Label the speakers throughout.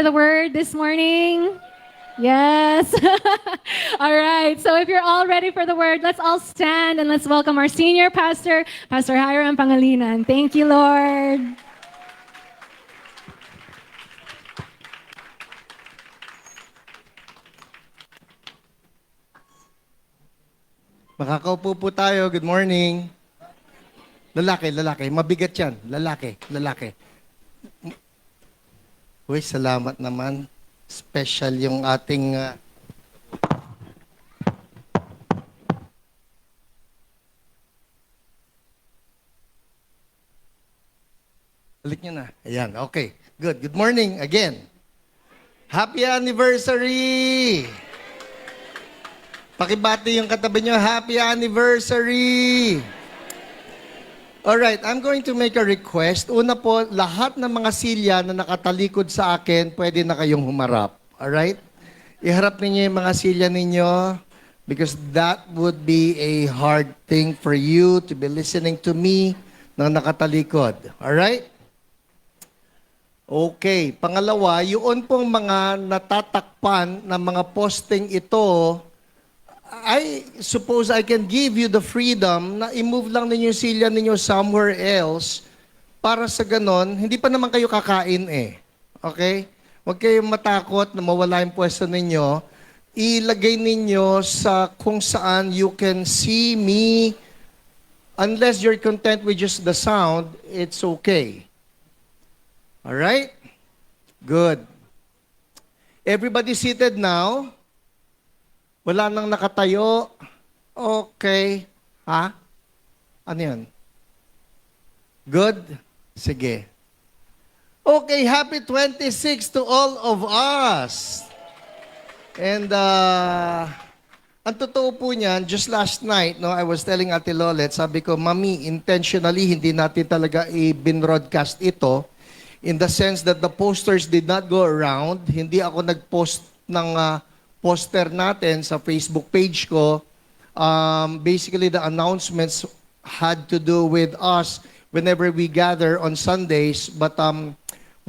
Speaker 1: The word this morning? Yes. All right. So if you're all ready for the word, let's all stand and let's welcome our senior pastor, Pastor Hiram Pangalinan. Thank you, Lord.
Speaker 2: Makakaupo po tayo. Good morning. Lalaki. Mabigat yan. Lalaki. Uy, salamat naman. Special yung ating... Balik nyo na. Ayan, okay. Good morning again. Happy anniversary! Pakibati yung katabi nyo, happy anniversary! Alright, I'm going to make a request. Una po, lahat ng mga silya na nakatalikod sa akin, pwede na kayong humarap. Alright? Iharap ninyo yung mga silya ninyo because that would be a hard thing for you to be listening to me na nakatalikod. Alright? Okay. Pangalawa, yun pong mga natatakpan ng mga posting ito, I suppose I can give you the freedom na i-move lang ninyo yung silya ninyo somewhere else para sa ganon, hindi pa naman kayo kakain eh. Okay? Huwag kayong matakot na mawala yung pwesto ninyo. Ilagay ninyo sa kung saan you can see me. Unless you're content with just the sound, it's okay. Alright? Good. Everybody seated now? Wala nang nakatayo. Okay. Ha? Ano yun? Good? Sige. Okay, happy 26 to all of us. And ang totoo po niyan, just last night, no, I was telling Ate Lolet, sabi ko, Mami, intentionally, hindi natin talaga i-binroadcast ito in the sense that the posters did not go around. Hindi ako nag-post ng poster natin sa Facebook page ko. Basically, the announcements had to do with us whenever we gather on Sundays, but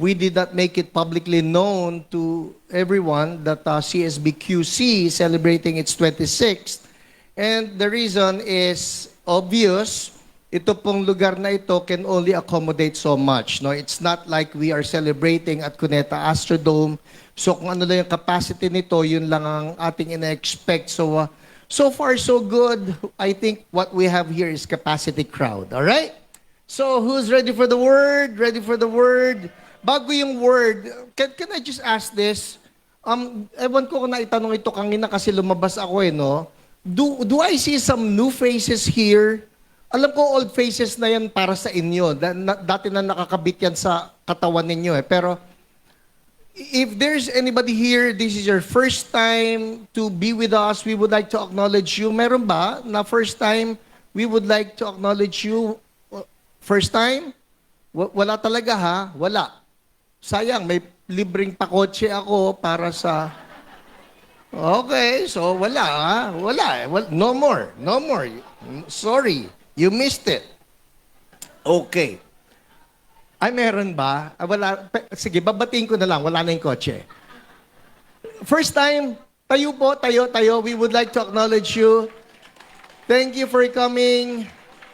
Speaker 2: we did not make it publicly known to everyone that CSBQC is celebrating its 26th. And the reason is obvious. Ito pong lugar na ito can only accommodate so much. No? It's not like we are celebrating at Cuneta Astrodome. So kung ano lang yung capacity nito, yun lang ang ating ina-expect. So, so far so good. I think what we have here is capacity crowd. All right? So who's ready for the word? Ready for the word? Bago yung word, can I just ask this? Ewan ko kung naitanong ito kanina kasi lumabas ako eh, no? Do I see some new faces here? Alam ko old faces na yan para sa inyo. Dati na nakakabit yan sa katawan ninyo eh. Pero if there's anybody here, this is your first time to be with us, we would like to acknowledge you. Meron ba na first time we would like to acknowledge you? First time? Wala talaga ha? Wala. Sayang, may libreng pakotse ako para sa... Okay, so wala ha? Wala. No more. Sorry, you missed it. Okay. Ay, meron ba? Wala. Sige, babatiin ko na lang. Wala na yung kotse. First time, tayo po, tayo. We would like to acknowledge you. Thank you for coming.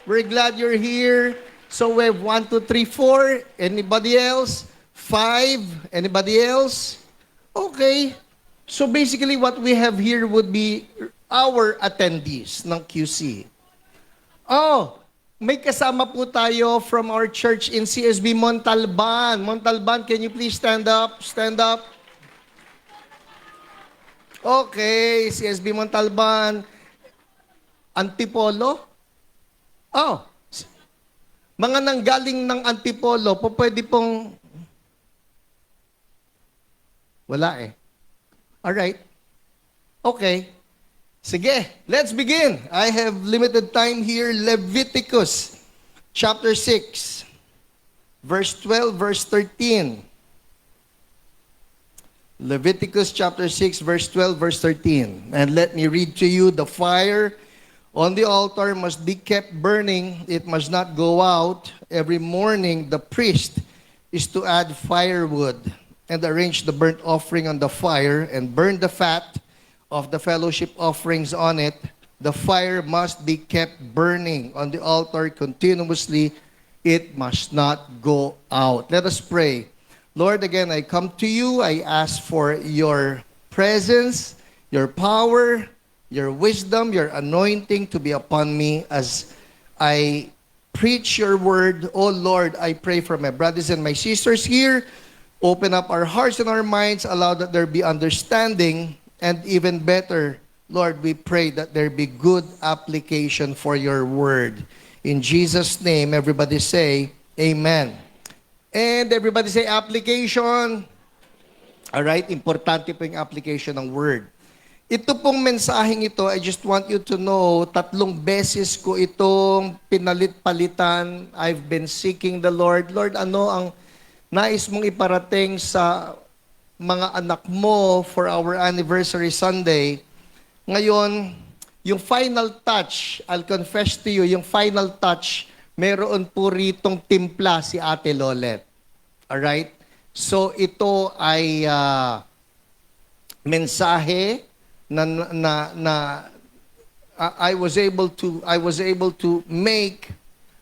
Speaker 2: We're glad you're here. So we have 1, 2, 3, 4. Anybody else? 5. Anybody else? Okay. So basically what we have here would be our attendees ng QC. Oh, may kasama po tayo from our church in CSB Montalban. Montalban, can you please stand up? Stand up. Okay, CSB Montalban. Antipolo? Oh, mga nanggaling ng Antipolo, po pwede pong... Wala eh. Alright. Okay. Sige, let's begin. I have limited time here. Leviticus chapter 6, verse 12, verse 13. Leviticus chapter 6, verse 12, verse 13. And let me read to you, the fire on the altar must be kept burning. It must not go out. Every morning the priest is to add firewood and arrange the burnt offering on the fire, and burn the fat of the fellowship offerings on it. The fire must be kept burning on the altar continuously. It must not go out. Let us pray. Lord, again, I come to you. I ask for your presence, your power, your wisdom, your anointing to be upon me as I preach your word. Oh Lord, I pray for my brothers and my sisters here. Open up our hearts and our minds. Allow that there be understanding. And even better, Lord, we pray that there be good application for your word. In Jesus' name, everybody say, Amen. And everybody say, application. Alright, importante po yung application ng word. Ito pong mensaheng ito, I just want you to know, 3 beses ko itong pinalit-palitan. I've been seeking the Lord. Lord, ano ang nais mong iparating sa mga anak mo for our anniversary Sunday? Ngayon, yung final touch, I'll confess to you, yung final touch, meron po ritong timpla si Ate Lolet. Alright? So, ito ay mensahe na I was able to make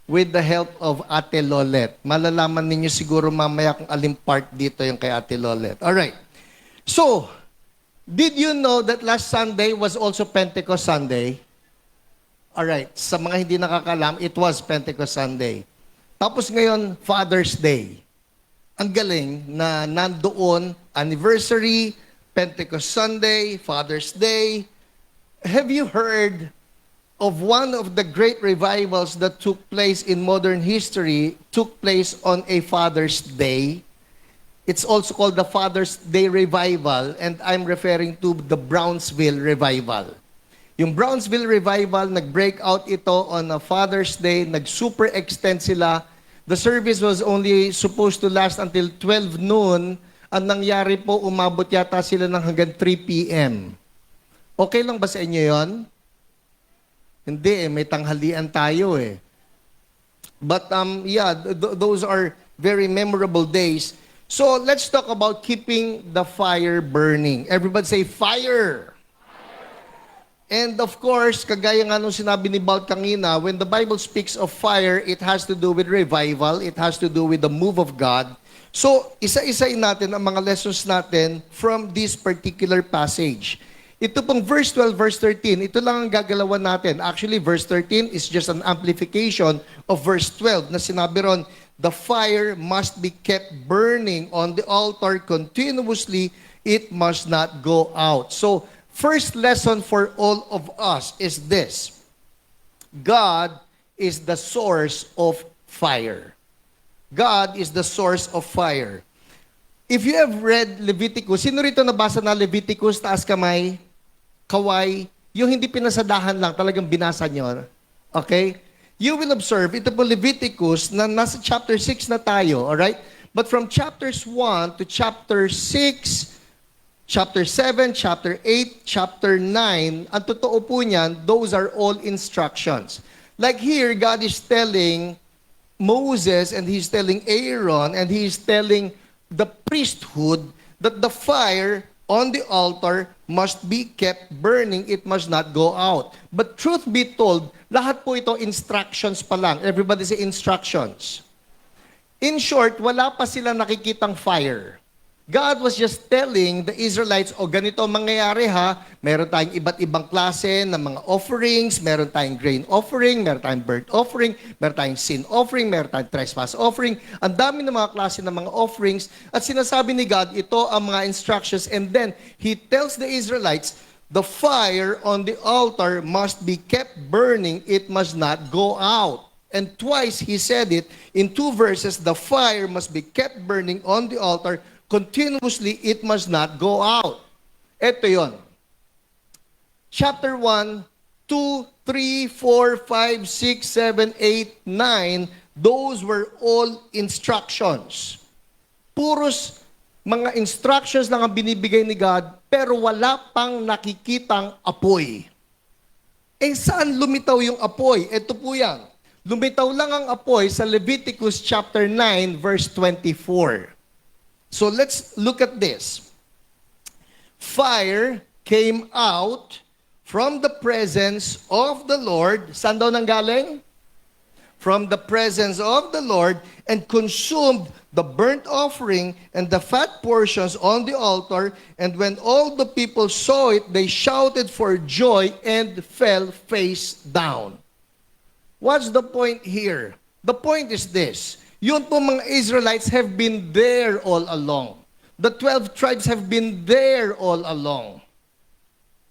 Speaker 2: with the help of Ate Lolet. Malalaman ninyo siguro mamaya kung aling part dito yung kay Ate Lolet. Alright. So, did you know that last Sunday was also Pentecost Sunday? Alright. Sa mga hindi nakakalam, it was Pentecost Sunday. Tapos ngayon, Father's Day. Ang galing na nandoon, anniversary, Pentecost Sunday, Father's Day. Have you heard of one of the great revivals that took place in modern history, took place on a Father's Day? It's also called the Father's Day Revival, and I'm referring to the Brownsville Revival. Yung Brownsville Revival, nag-break out ito on a Father's Day, nag-super extend sila. The service was only supposed to last until 12 noon. Ang nangyari po, umabot yata sila ng hanggang 3 p.m. Okay lang ba sa inyo yon? Hindi may tanghalian tayo eh. But yeah, those are very memorable days. So let's talk about keeping the fire burning. Everybody say fire. And of course, kagaya nga nung sinabi ni Balt kanina, when the Bible speaks of fire, it has to do with revival. It has to do with the move of God. So, isa-isain natin ang mga lessons natin from this particular passage. Ito pong verse 12, verse 13, ito lang ang gagalawan natin. Actually, verse 13 is just an amplification of verse 12 na sinabi ron, the fire must be kept burning on the altar continuously. It must not go out. So, first lesson for all of us is this. God is the source of fire. God is the source of fire. If you have read Leviticus, sino rito nabasa na Leviticus, taas kamay, kaway, yung hindi pinasadahan lang, talagang binasa nyo. Okay? You will observe, ito po Leviticus, na nasa chapter 6 na tayo, alright? But from chapters 1 to chapter 6, Chapter 7, Chapter 8, Chapter 9, ang totoo po niyan, those are all instructions. Like here, God is telling Moses and He's telling Aaron and He's telling the priesthood that the fire on the altar must be kept burning. It must not go out. But truth be told, lahat po ito instructions pa lang. Everybody say instructions. In short, wala pa sila nakikitang fire. God was just telling the Israelites, ganito ang mangyayari ha, meron tayong iba't ibang klase ng mga offerings, meron tayong grain offering, meron tayong burnt offering, meron tayong sin offering, meron tayong trespass offering, ang dami ng mga klase ng mga offerings, at sinasabi ni God, ito ang mga instructions, and then He tells the Israelites, the fire on the altar must be kept burning, it must not go out. And twice He said it, in 2 verses, the fire must be kept burning on the altar, continuously, it must not go out. Ito yon. Chapter 1, 2, 3, 4, 5, 6, 7, 8, 9, those were all instructions. Puros mga instructions lang ang binibigay ni God, pero wala pang nakikitang apoy. Eh saan lumitaw yung apoy? Ito po yan. Lumitaw lang ang apoy sa Leviticus chapter 9, verse 24. So let's look at this. Fire came out from the presence of the Lord. Saan daw nanggaling? From the presence of the Lord, and consumed the burnt offering and the fat portions on the altar. And when all the people saw it, they shouted for joy and fell face down. What's the point here? The point is this. Yun po mga Israelites have been there all along. The 12 tribes have been there all along.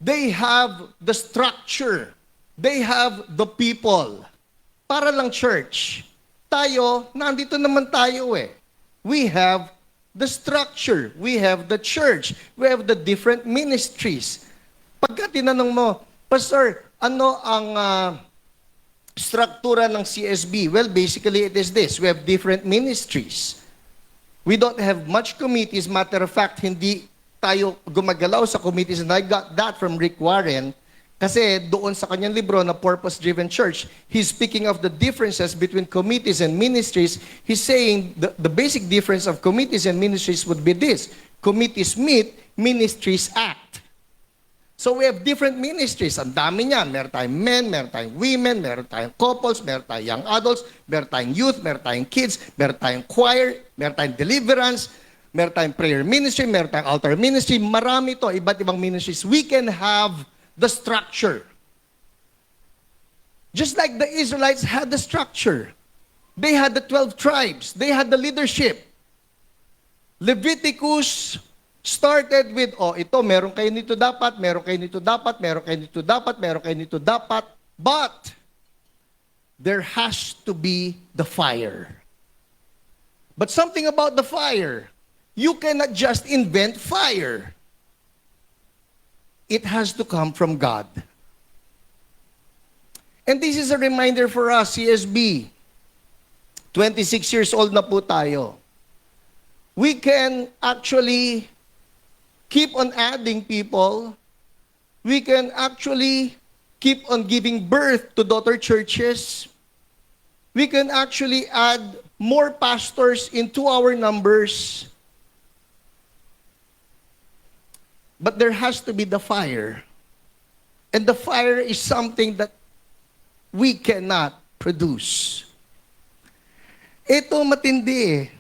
Speaker 2: They have the structure. They have the people. Para lang church. Tayo, nandito naman tayo eh. We have the structure. We have the church. We have the different ministries. Pagka tinanong mo, Pastor, ano ang struktura ng CSB? Well, basically it is this. We have different ministries. We don't have much committees. Matter of fact, hindi tayo gumagalaw sa committees. And I got that from Rick Warren. Kasi doon sa kanyang libro na Purpose-Driven Church, he's speaking of the differences between committees and ministries. He's saying the basic difference of committees and ministries would be this. Committees meet, ministries act. So we have different ministries. Ang dami niyan. Meron tayong men, meron tayong women, meron tayong couples, meron tayong young adults, meron tayong youth, meron tayong kids, meron tayong choir, meron tayong deliverance, meron tayong prayer ministry, meron tayong altar ministry. Marami to, iba't ibang ministries. We can have the structure. Just like the Israelites had the structure. They had the 12 tribes. They had the leadership. Leviticus started with, ito, meron kayo nito dapat, meron kayo nito dapat, meron kayo nito dapat, meron kayo nito dapat. But, there has to be the fire. But something about the fire, you cannot just invent fire. It has to come from God. And this is a reminder for us, CSB. 26 years old na po tayo. We can actually keep on adding people. We can actually keep on giving birth to daughter churches. We can actually add more pastors into our numbers. But there has to be the fire. And the fire is something that we cannot produce. Ito matindi eh.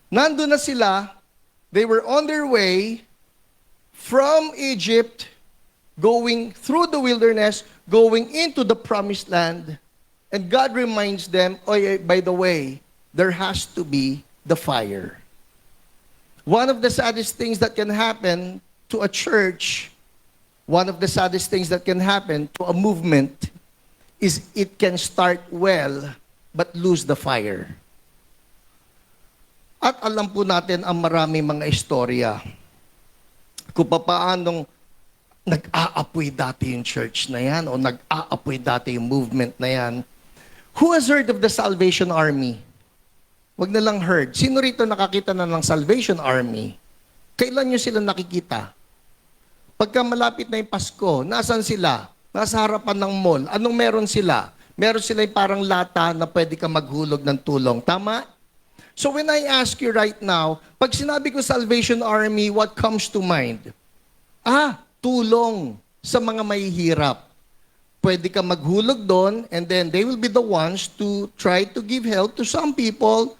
Speaker 2: Nandun na sila, they were on their way from Egypt, going through the wilderness, going into the promised land. And God reminds them, by the way, there has to be the fire. One of the saddest things that can happen to a church, one of the saddest things that can happen to a movement is it can start well but lose the fire. At alam po natin ang marami mga istorya kung paanong nag-aapoy dati yung church na yan o nag-aapoy dati yung movement na yan. Who has heard of the Salvation Army? Wag na lang heard. Sino rito nakakita na ng Salvation Army? Kailan nyo sila nakikita? Pagka malapit na yung Pasko, nasan sila? Nasa harapan ng mall. Anong meron sila? Meron sila yung parang lata na pwede ka maghulog ng tulong. Tama? So when I ask you right now, pag sinabi ko Salvation Army, what comes to mind? Tulong sa mga mahihirap. Pwede ka maghulog doon and then they will be the ones to try to give help to some people.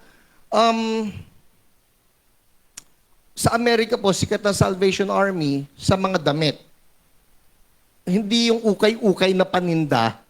Speaker 2: Sa Amerika po, sikat na Salvation Army sa mga damit. Hindi yung ukay-ukay na paninda.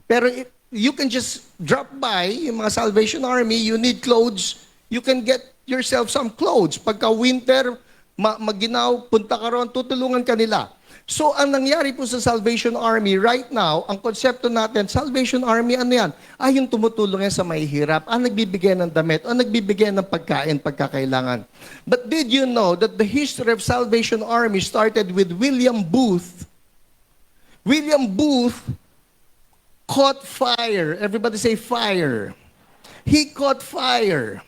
Speaker 2: Pero you can just drop by yung mga Salvation Army, you need clothes, you can get yourself some clothes. Pagka winter, maginaw, punta ka ron, tutulungan ka nila. So, ang nangyari po sa Salvation Army right now, ang konsepto natin, Salvation Army, ano yan? Yung tumutulong yan sa mahihirap, nagbibigay ng damit, nagbibigay ng pagkain, pagkakailangan. But did you know that the history of Salvation Army started with William Booth? William Booth caught fire. Everybody say fire. He caught fire.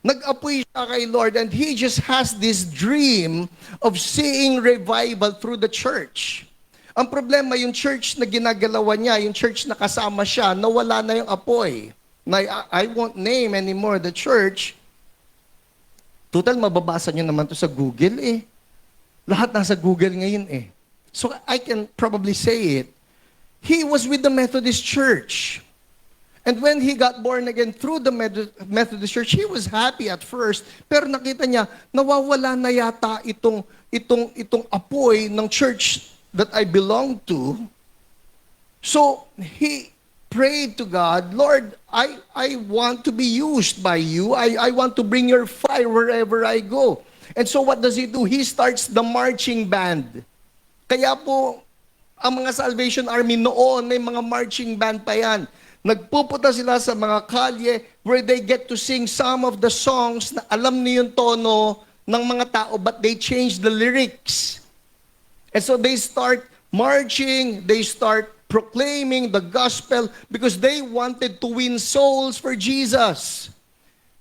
Speaker 2: Nag-apoy siya kay Lord and he just has this dream of seeing revival through the church. Ang problema, yung church na ginagalawan niya, yung church na kasama siya, nawala na yung apoy. I won't name anymore the church. Total, mababasa nyo naman to sa Google eh. Lahat nasa Google ngayon eh. So I can probably say it. He was with the Methodist Church. And when he got born again through the Methodist Church, he was happy at first. Pero nakita niya, nawawala na yata itong apoy ng church that I belong to. So he prayed to God, Lord, I want to be used by you. I want to bring your fire wherever I go. And so what does he do? He starts the marching band. Kaya po, ang mga Salvation Army noon, may mga marching band pa yan. Nagpupunta sila sa mga kalye where they get to sing some of the songs na alam niyo yung tono ng mga tao but they change the lyrics. And so they start marching, they start proclaiming the gospel because they wanted to win souls for Jesus.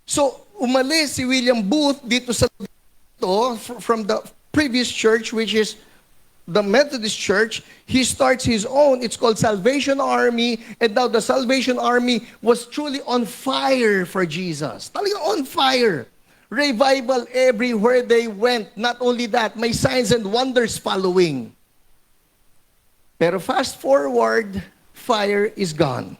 Speaker 2: So umalis si William Booth dito sa from the previous church, which is the Methodist Church. He starts his own. It's called Salvation Army. And now the Salvation Army was truly on fire for Jesus. Talagang on fire. Revival everywhere they went. Not only that, may signs and wonders following. Pero fast forward, fire is gone.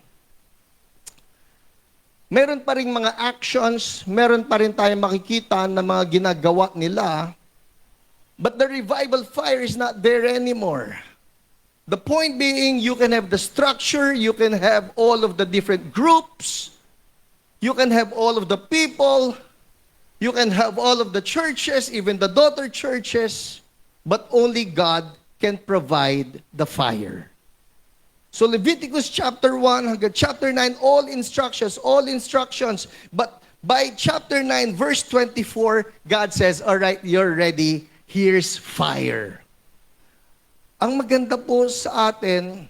Speaker 2: Meron pa rin mga actions, meron pa rin tayong makikita na mga ginagawa nila. But the revival fire is not there anymore. The point being, you can have the structure, you can have all of the different groups, you can have all of the people, you can have all of the churches, even the daughter churches, but only God can provide the fire. So Leviticus chapter 1 hanggang chapter 9, all instructions. But by chapter 9, verse 24, God says, all right, you're ready. Here's fire. Ang maganda po sa atin,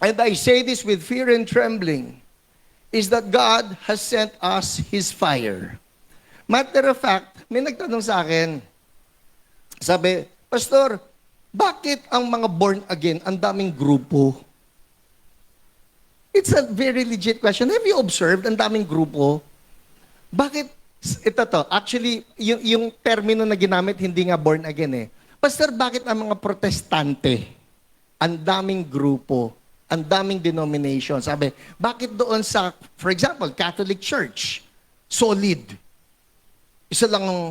Speaker 2: and I say this with fear and trembling, is that God has sent us His fire. Matter of fact, may nagtanong sa akin, sabi, Pastor, bakit ang mga born again, ang daming grupo? It's a very legit question. Have you observed ang daming grupo? Bakit? Ito to, actually, yung termino na ginamit, hindi nga born again eh. Pastor, bakit ang mga protestante, ang daming grupo, ang daming denomination? Sabi, bakit doon sa, for example, Catholic Church, solid. Isa lang ang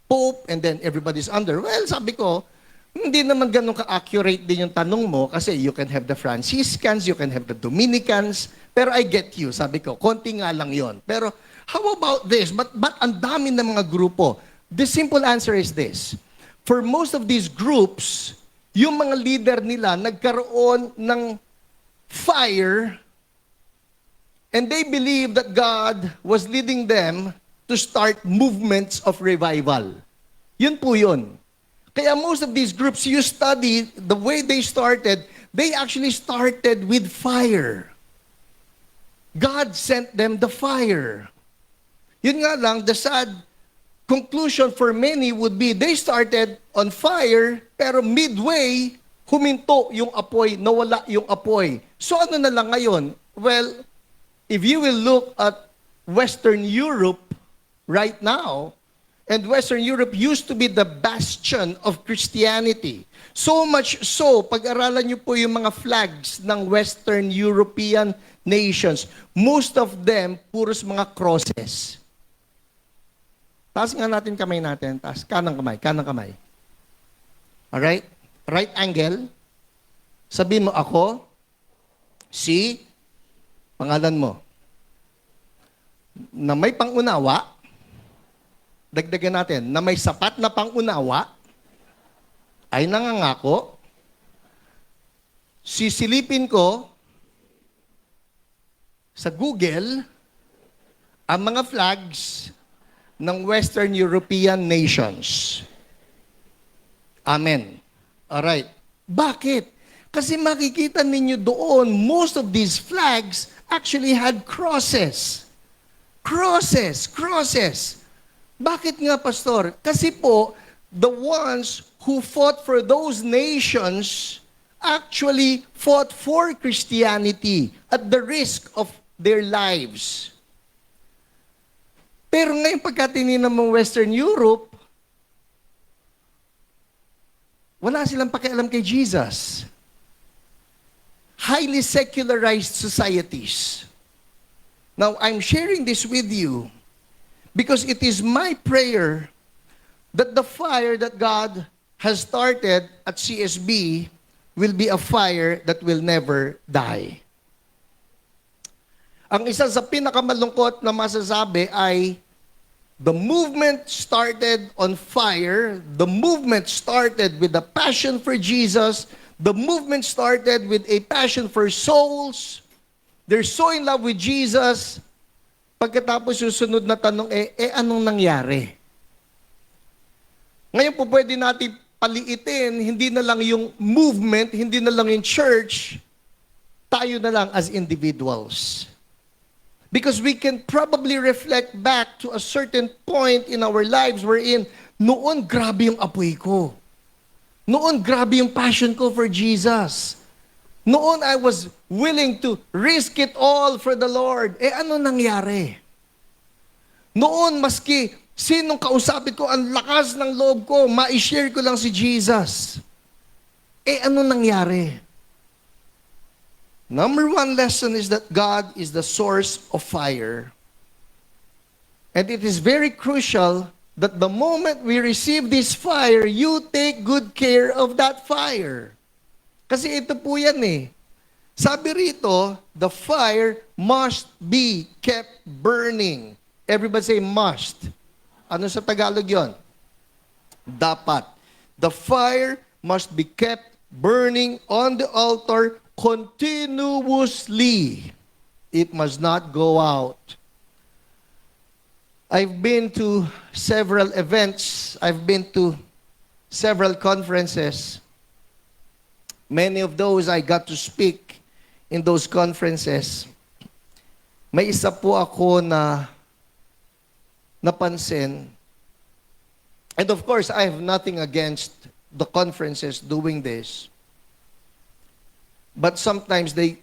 Speaker 2: Pope and then everybody's under. Well, sabi ko, hindi naman ganun ka-accurate din yung tanong mo kasi you can have the Franciscans, you can have the Dominicans, pero I get you, sabi ko, konti nga lang yon. Pero, how about this? But ang dami ng mga grupo. The simple answer is this. For most of these groups, yung mga leader nila nagkaroon ng fire and they believe that God was leading them to start movements of revival. Yun po yun. Kaya most of these groups, you study the way they started, they actually started with fire. God sent them the fire. Yun nga lang, the sad conclusion for many would be they started on fire, pero midway, huminto yung apoy, nawala yung apoy. So ano na lang ngayon? Well, if you will look at Western Europe right now, and Western Europe used to be the bastion of Christianity. So much so, pag-aralan niyo po yung mga flags ng Western European nations, most of them, puros mga crosses. Taas nga natin kamay natin. Taas. Kanang kamay. Alright? Right angle. Sabihin mo ako, si, pangalan mo, na may pangunawa, dagdagan natin, na may sapat na pangunawa, ay nangangako, sisilipin ko sa Google ang mga flags ng Western European nations. Amen. Alright. Bakit? Kasi makikita ninyo doon, most of these flags actually had crosses. Crosses. Bakit nga, Pastor? Kasi po, the ones who fought for those nations actually fought for Christianity at the risk of their lives. Pero ngayon pagka tinignan mo Western Europe, wala silang pakialam kay Jesus. Highly secularized societies. Now, I'm sharing this with you because it is my prayer that the fire that God has started at CSB will be a fire that will never die. Ang isa sa pinakamalungkot na masasabi ay the movement started on fire. The movement started with a passion for Jesus. The movement started with a passion for souls. They're so in love with Jesus. Pagkatapos susunod na tanong, anong nangyari? Ngayon po pwede natin paliitin, hindi na lang yung movement, hindi na lang yung church, tayo na lang as individuals. Because we can probably reflect back to a certain point in our lives wherein noon grabe yung apoy ko. Noon grabe yung passion ko for Jesus. Noon I was willing to risk it all for the Lord. Ano nangyari? Noon maski sinong kausapin ko, ang lakas ng loob ko, ma-share ko lang si Jesus. Ano nangyari? Number one lesson is that God is the source of fire. And it is very crucial that the moment we receive this fire, you take good care of that fire. Kasi ito po yan eh. Sabi rito, the fire must be kept burning. Everybody say must. Ano sa Tagalog yon? Dapat. The fire must be kept burning on the altar continuously. It must not go out. I've been to several events. I've been to several conferences. Many of those I got to speak in those conferences. May isa po ako na napansin. And of course, I have nothing against the conferences doing this. But sometimes they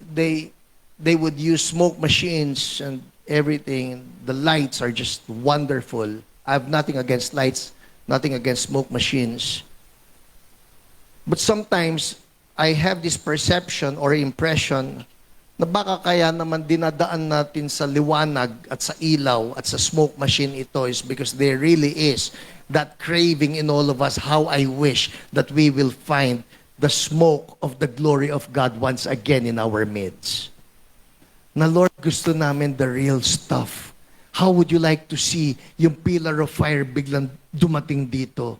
Speaker 2: would use smoke machines and everything. The lights are just wonderful. I have nothing against lights, nothing against smoke machines. But sometimes I have this perception or impression na baka kaya naman dinadaan natin sa liwanag at sa ilaw at sa smoke machine ito is because there really is that craving in all of us. How I wish that we will find the smoke of the glory of God once again in our midst. Na Lord, gusto namin the real stuff. How would you like to see yung pillar of fire biglang dumating dito?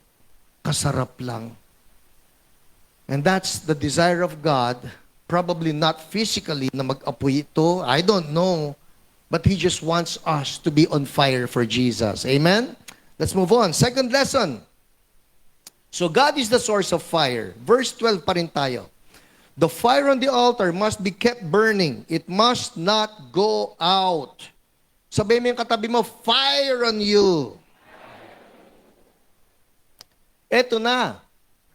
Speaker 2: Kasarap lang. And that's the desire of God, probably not physically na mag-apoy ito. I don't know. But He just wants us to be on fire for Jesus. Amen? Let's move on. Second lesson. So God is the source of fire. Verse 12 pa rin tayo. The fire on the altar must be kept burning. It must not go out. Sabihin mo yung katabi mo, fire on you. Eto na.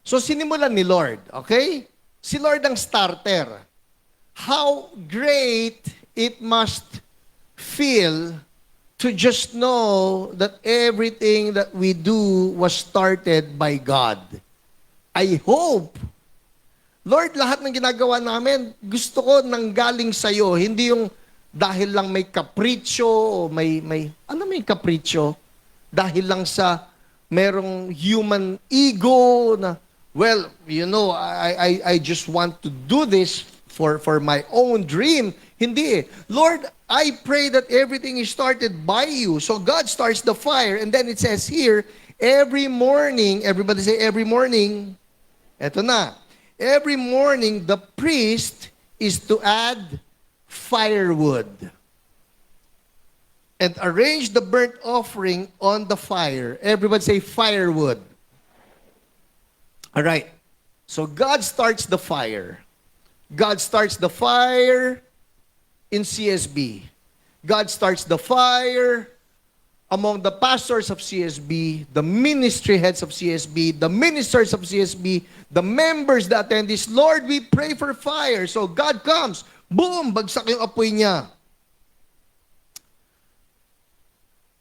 Speaker 2: So sinimulan ni Lord, okay? Si Lord ang starter. How great it must feel to just know that everything that we do was started by God. I hope, Lord, lahat ng ginagawa namin, gusto ko nanggaling sa'yo. Hindi yung dahil lang may kapritsyo, o may kapritsyo? Dahil lang sa merong human ego na, well, you know, I just want to do this for my own dream. Hindi eh. Lord, I pray that everything is started by you. So God starts the fire. And then it says here, every morning, everybody say every morning. Eto na. Every morning, the priest is to add firewood and arrange the burnt offering on the fire. Everybody say firewood. All right. So God starts the fire. God starts the fire in CSB. God starts the fire among the pastors of CSB, the ministry heads of CSB, the ministers of CSB, the members that attend this. Lord, we pray for fire. So God comes, boom, bagsak yung apoy niya.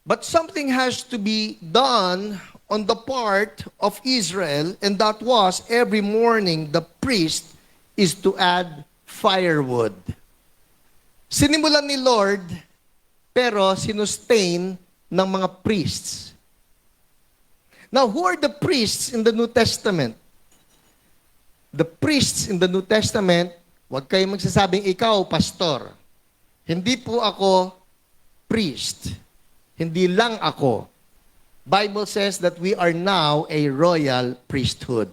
Speaker 2: But something has to be done on the part of Israel, and that was every morning the priest is to add firewood. Sinimulan ni Lord, pero sinustain ng mga priests. Now, who are the priests in the New Testament? The priests in the New Testament, huwag kayo magsasabing ikaw, pastor. Hindi po ako priest. Hindi lang ako. Bible says that we are now a royal priesthood.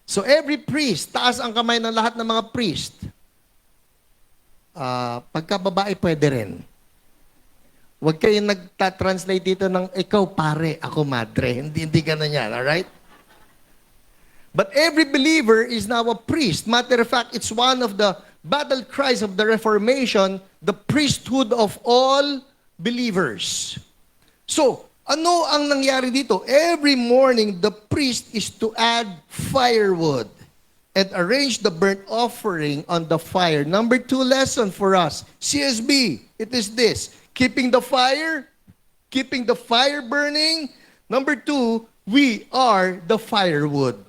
Speaker 2: So every priest, taas ang kamay ng lahat ng mga priest. Pagka babae, pwede rin. Huwag kayong nagta-translate dito ng ikaw pare, ako madre. Hindi ganun yan, alright? But every believer is now a priest. Matter of fact, it's one of the battle cries of the Reformation, the priesthood of all believers. So, ano ang nangyari dito? Every morning, the priest is to add firewood and arrange the burnt offering on the fire. Number 2 lesson for us, CSB, it is this: keeping the fire burning. Number 2, we are the firewood.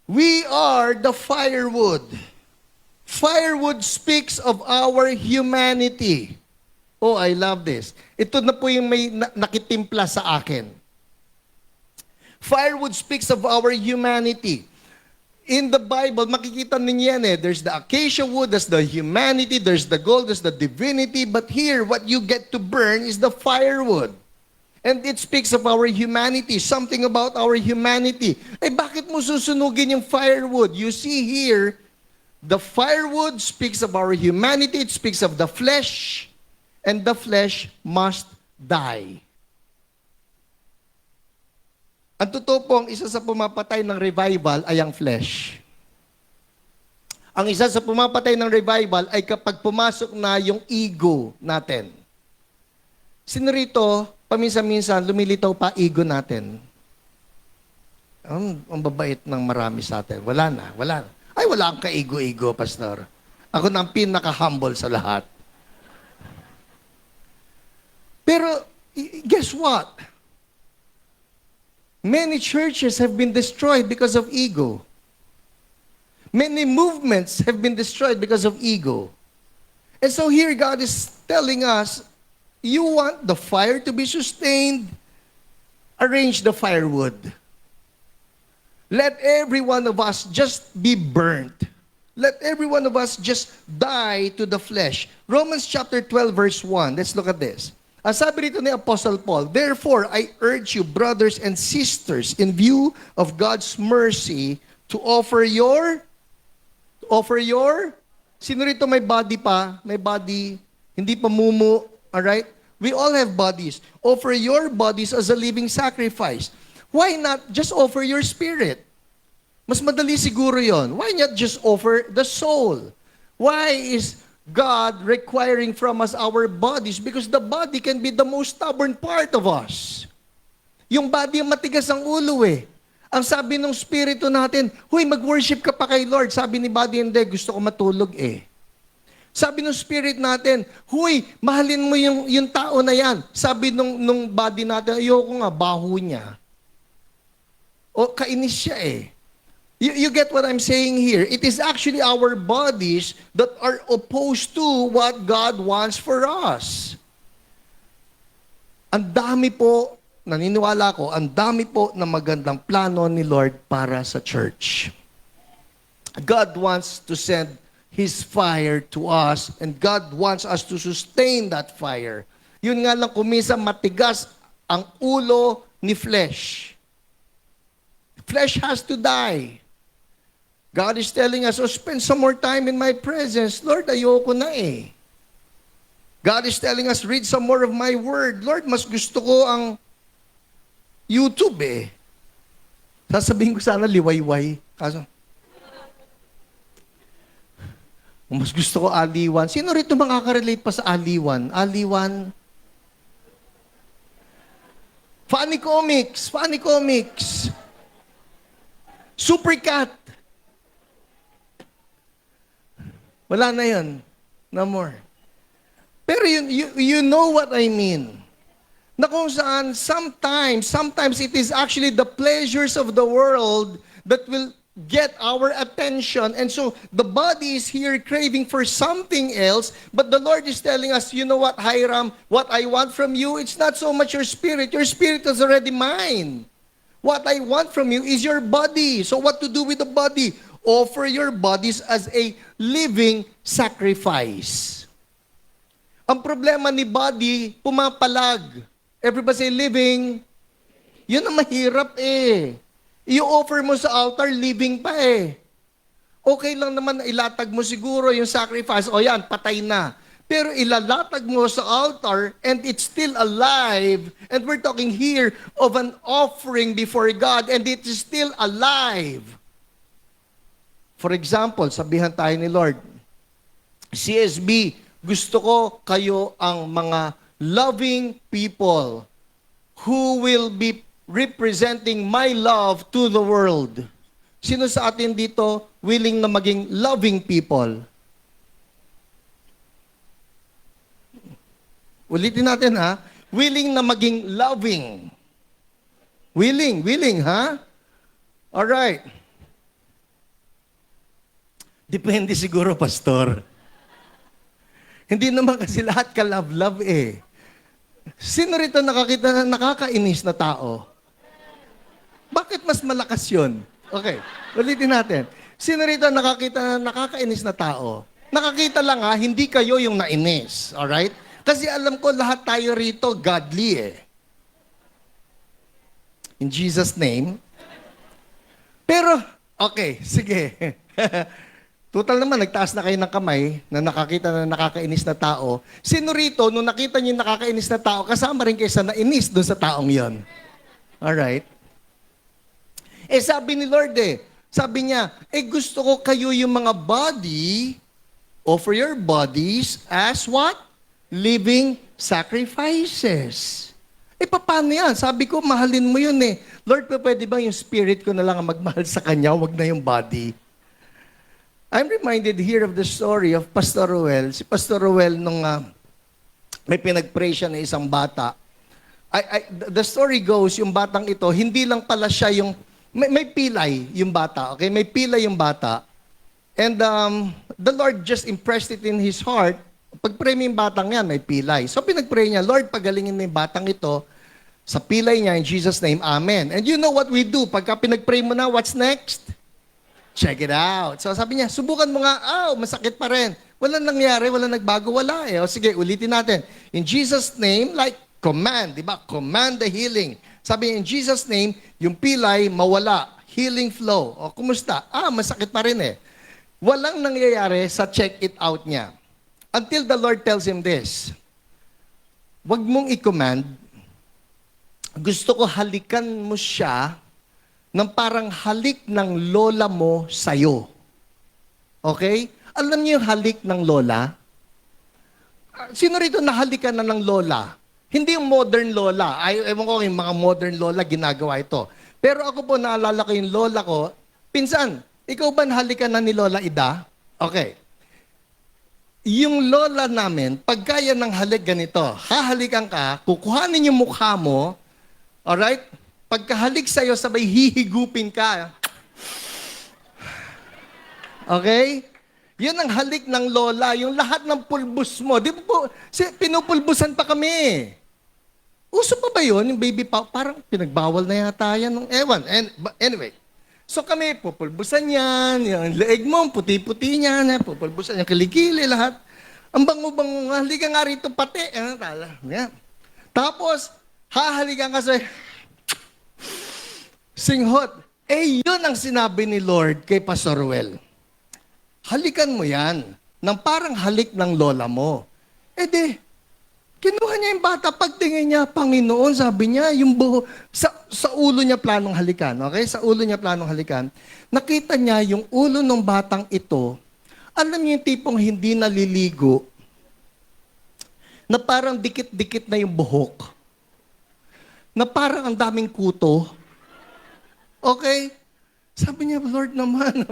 Speaker 2: We are the firewood. Firewood speaks of our humanity. Oh, I love this. Ito na po yung may nakitimpla sa akin. Firewood speaks of our humanity. In the Bible, makikita ninyo yan eh. There's the acacia wood, there's the humanity, there's the gold, there's the divinity. But here, what you get to burn is the firewood. And it speaks of our humanity, something about our humanity. Eh, bakit mo susunugin yung firewood? You see here, the firewood speaks of our humanity, it speaks of the flesh, and the flesh must die. Ang totoo pong isa sa pumapatay ng revival ay ang flesh. Ang isa sa pumapatay ng revival ay kapag pumasok na yung ego natin. Sino rito, paminsan-minsan, lumilitaw pa ego natin. Ang babait ng marami sa atin. Wala na. Ay, wala akong ka-ego-ego, pastor. Ako na ang pinaka-humble sa lahat. Pero, guess what? Many churches have been destroyed because of ego. Many movements have been destroyed because of ego. And so here God is telling us, you want the fire to be sustained, arrange the firewood. Let every one of us just be burnt. Let every one of us just die to the flesh. Romans chapter 12 verse 1. Let's look at this. Ang sabi rito ni Apostle Paul, therefore, I urge you, brothers and sisters, in view of God's mercy, to offer your, sino rito may body pa? May body, hindi pa mumu, alright? We all have bodies. Offer your bodies as a living sacrifice. Why not just offer your spirit? Mas madali siguro yon. Why not just offer the soul? Why is God requiring from us our bodies? Because the body can be the most stubborn part of us. Yung body ang matigas ang ulo eh. Ang sabi ng spirito natin, huy, mag-worship ka pa kay Lord. Sabi ni body, hindi, gusto ko matulog eh. Sabi ng spirit natin, huy, mahalin mo yung tao na yan. Sabi nung body natin, ayoko nga, baho niya. O kainis siya eh. You get what I'm saying here? It is actually our bodies that are opposed to what God wants for us. Ang dami po, naniniwala ko, ang dami po na magandang plano ni Lord para sa church. God wants to send His fire to us, and God wants us to sustain that fire. Yun nga lang, kumisa matigas ang ulo ni flesh. Flesh has to die. God is telling us, oh, spend some more time in my presence. Lord, ayoko na eh. God is telling us, read some more of my word. Lord, mas gusto ko ang YouTube eh. Sasabihin ko sana liwayway. Kaso, mas gusto ko aliwan. Sino rito makaka-relate pa sa aliwan? Aliwan? Funny comics. Supercat. Wala na yun. No more. Pero you know what I mean. Na kung saan sometimes it is actually the pleasures of the world that will get our attention. And so the body is here craving for something else, but the Lord is telling us, you know what, Hiram, what I want from you, it's not so much your spirit. Your spirit is already mine. What I want from you is your body. So what to do with the body? Offer your bodies as a living sacrifice. Ang problema ni body, pumapalag. Everybody say living. Yun ang mahirap eh. I-offer mo sa altar, living pa eh. Okay lang naman na ilatag mo siguro yung sacrifice. O yan, patay na. Pero ilalatag mo sa altar and it's still alive. And we're talking here of an offering before God and it is still alive. For example, sabihan tayo ni Lord, CSB, gusto ko kayo ang mga loving people who will be representing my love to the world. Sino sa atin dito willing na maging loving people? Ulitin natin ha. Willing na maging loving. Willing ha? Alright. Depende siguro, Pastor. Hindi naman kasi lahat ka-love-love eh. Sino rito nakakita na nakakainis na tao? Bakit mas malakas yun? Okay, ulitin natin. Sino rito nakakita na nakakainis na tao? Nakakita lang ha, hindi kayo yung nainis. Alright? Kasi alam ko lahat tayo rito godly eh. In Jesus' name. Pero, okay, sige. Total naman, nagtaas na kayo ng kamay na nakakita na nakakainis na tao. Sino rito, nung nakita niyo yung nakakainis na tao, kasama rin kayo sa nainis doon sa taong yon. Alright? Sabi ni Lord sabi niya, gusto ko kayo yung mga body, offer your bodies as what? Living sacrifices. Paano yan? Sabi ko, mahalin mo yun eh. Lord, pwede ba yung spirit ko na lang ang magmahal sa kanya, wag na yung body? I'm reminded here of the story of Pastor Ruel. Si Pastor Ruel, nung may pinag-pray siya na isang bata, the story goes, yung batang ito, hindi lang pala siya yung, may pilay yung bata, okay? May pilay yung bata. And the Lord just impressed it in his heart. Pag-pray mo yung batang yan, may pilay. So pinag-pray niya, Lord, pagalingin mo yung batang ito, sa pilay niya, in Jesus' name, Amen. And you know what we do? Pagka pinag-pray mo na, what's next? Check it out. So sabi niya, subukan mo nga, masakit pa rin. Walang nangyari, walang nagbago, wala eh. O sige, ulitin natin. In Jesus' name, like command, di ba? Command the healing. Sabi niya, in Jesus' name, yung pilay, mawala. Healing flow. O kumusta? Masakit pa rin eh. Walang nangyayari sa check it out niya. Until the Lord tells him this, wag mong i-command, gusto ko halikan mo siya ng parang halik ng lola mo sa'yo. Okay? Alam niyo yung halik ng lola? Sino rito nahalikan na ng lola? Hindi yung modern lola. Ewan ko yung mga modern lola ginagawa ito. Pero ako po, naalala ko yung lola ko, pinsan, ikaw ba nahalikan na ni Lola Ida? Okay. Yung lola namin, pagka yan ng halik ganito, hahalikan ka, kukuhanin yung mukha mo, alright? Pagkahalik sa'yo, sabay hihigupin ka. Okay? Yun ang halik ng lola, yung lahat ng pulbus mo. Di ba po, pinupulbusan pa kami. Uso pa ba yun, yung baby pa? Parang pinagbawal na yata yan. Ewan. Anyway. So kami, pupulbusan yan, yung leeg mo, puti-puti niyan, pupulbusan yung kilikili, lahat. Ang bango-bango, halika nga rito pati. Yan. Tapos, hahalikan ka sa singhot. Yun ang sinabi ni Lord kay Pastor Ruel. Halikan mo yan, ng parang halik ng lola mo. Kinuha niya yung bata, pagtingin niya, Panginoon, sabi niya, yung buho, sa ulo niya planong halikan, okay? Sa ulo niya planong halikan. Nakita niya yung ulo ng batang ito, alam niyo yung tipong hindi naliligo, na parang dikit-dikit na yung buhok, na parang ang daming kuto. Okay? Sabi niya, Lord naman,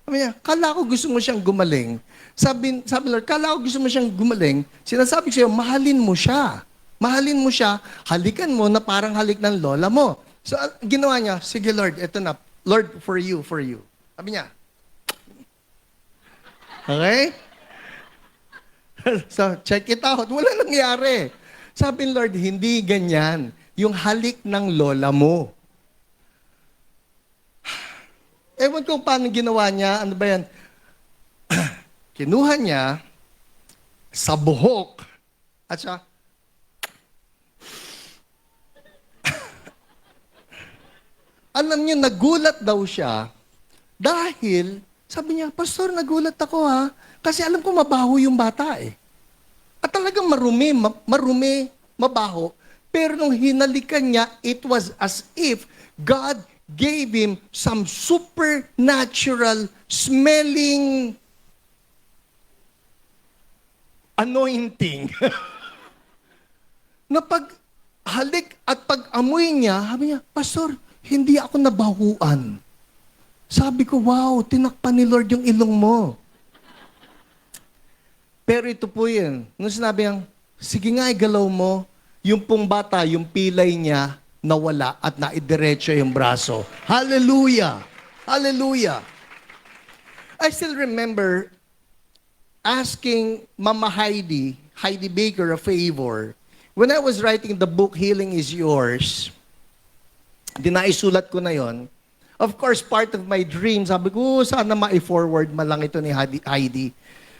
Speaker 2: Sabi niya, kala ko gusto mo siyang gumaling. Sabi Lord, kala ko gusto mo siyang gumaling. Sinasabi ko sa'yo, mahalin mo siya. Mahalin mo siya, halikan mo na parang halik ng lola mo. So, ginawa niya, sige Lord, eto na. Lord, for you, for you. Sabi niya. Okay? So, check it out. Wala nangyari. Sabi ni Lord, hindi ganyan. Yung halik ng lola mo. Ewan ko paano ginawa niya. Ano ba yan? Kinuha niya sa buhok at siya, alam niyo, nagulat daw siya dahil, sabi niya, Pastor, nagulat ako ha, kasi alam ko mabaho yung bata eh. At talagang marumi, mabaho. Pero nung hinalikan niya, it was as if God gave him some supernatural smelling anointing. Na pag halik at pag-amoy niya, sabi niya, Pastor, hindi ako nabahuan. Sabi ko, wow, tinakpan ni Lord yung ilong mo. Pero ito po yun. Nung sinabi niyang, sige nga, igalaw mo, yung pong bata, yung pilay niya, nawala at naidiretso yung braso. Hallelujah! Hallelujah! I still remember asking Mama Heidi Baker, a favor. When I was writing the book, Healing is Yours, dinaisulat ko na yon. Of course, part of my dream, sabi ko, sana ma-forward lang ito ni Heidi.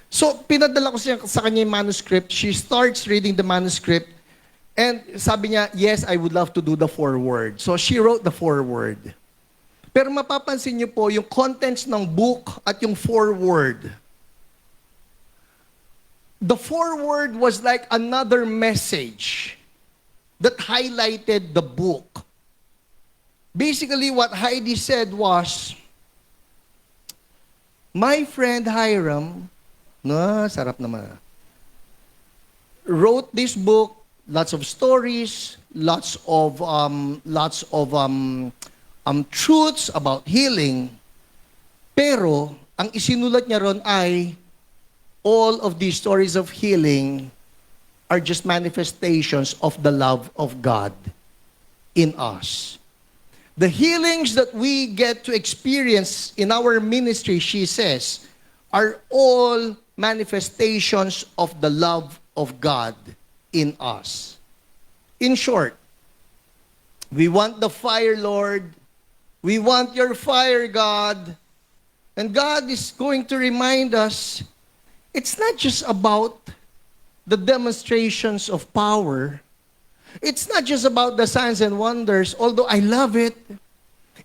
Speaker 2: So, pinadala ko sa kanya yung manuscript. She starts reading the manuscript. And sabi niya, yes, I would love to do the foreword. So, she wrote the foreword. Pero mapapansin niyo po, yung contents ng book at yung foreword. The foreword was like another message that highlighted the book. Basically, what Heidi said was, my friend Hiram, sarap naman, wrote this book, lots of stories, lots of truths about healing. Pero, ang isinulat niya ron ay, all of these stories of healing are just manifestations of the love of God in us. The healings that we get to experience in our ministry, she says, are all manifestations of the love of God in us. In short, we want the fire, Lord. We want your fire, God. And God is going to remind us, it's not just about the demonstrations of power. It's not just about the signs and wonders, although I love it.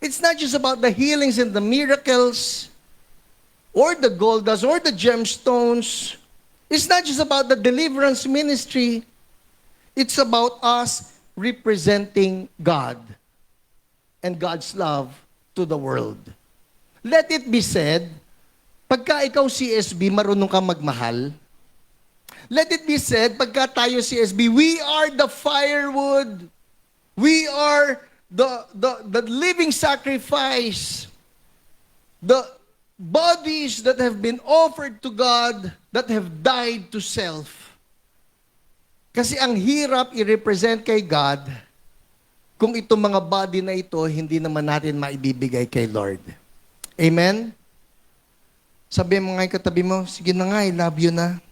Speaker 2: It's not just about the healings and the miracles, or the gold dust, or the gemstones. It's not just about the deliverance ministry. It's about us representing God and God's love to the world. Let it be said, pagka ikaw CSB, marunong ka magmahal. Let it be said, pagka tayo CSB, we are the firewood. We are the living sacrifice. The bodies that have been offered to God, that have died to self. Kasi ang hirap i-represent kay God kung itong mga body na ito, hindi naman natin maibibigay kay Lord. Amen? Sabi mo nga yung katabi mo, sige na nga, I love you na.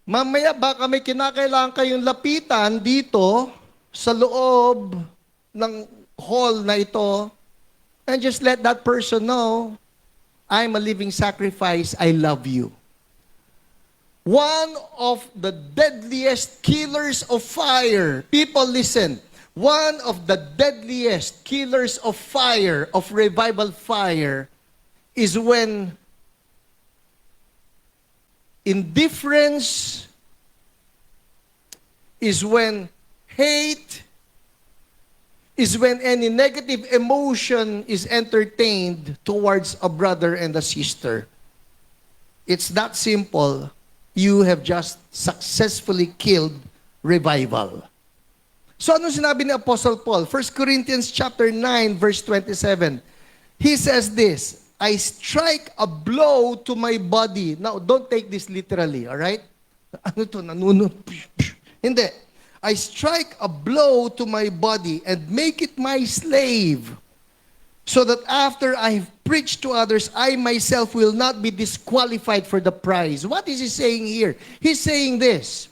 Speaker 2: Mamaya baka may kinakailangan kayong lapitan dito sa loob ng hall na ito, and just let that person know, I'm a living sacrifice, I love you. One of the deadliest killers of fire, people listen, one of the deadliest killers of fire, of revival fire, is when indifference, is when hate, is when any negative emotion is entertained towards a brother and a sister. It's that simple. You have just successfully killed revival. So ano sinabi ni Apostle Paul? 1 Corinthians chapter 9 verse 27. He says this, I strike a blow to my body. Now, don't take this literally, all right? Ano to? Nanunod. Hindi. I strike a blow to my body and make it my slave, so that after I've preached to others, I myself will not be disqualified for the prize. What is he saying here? He's saying this,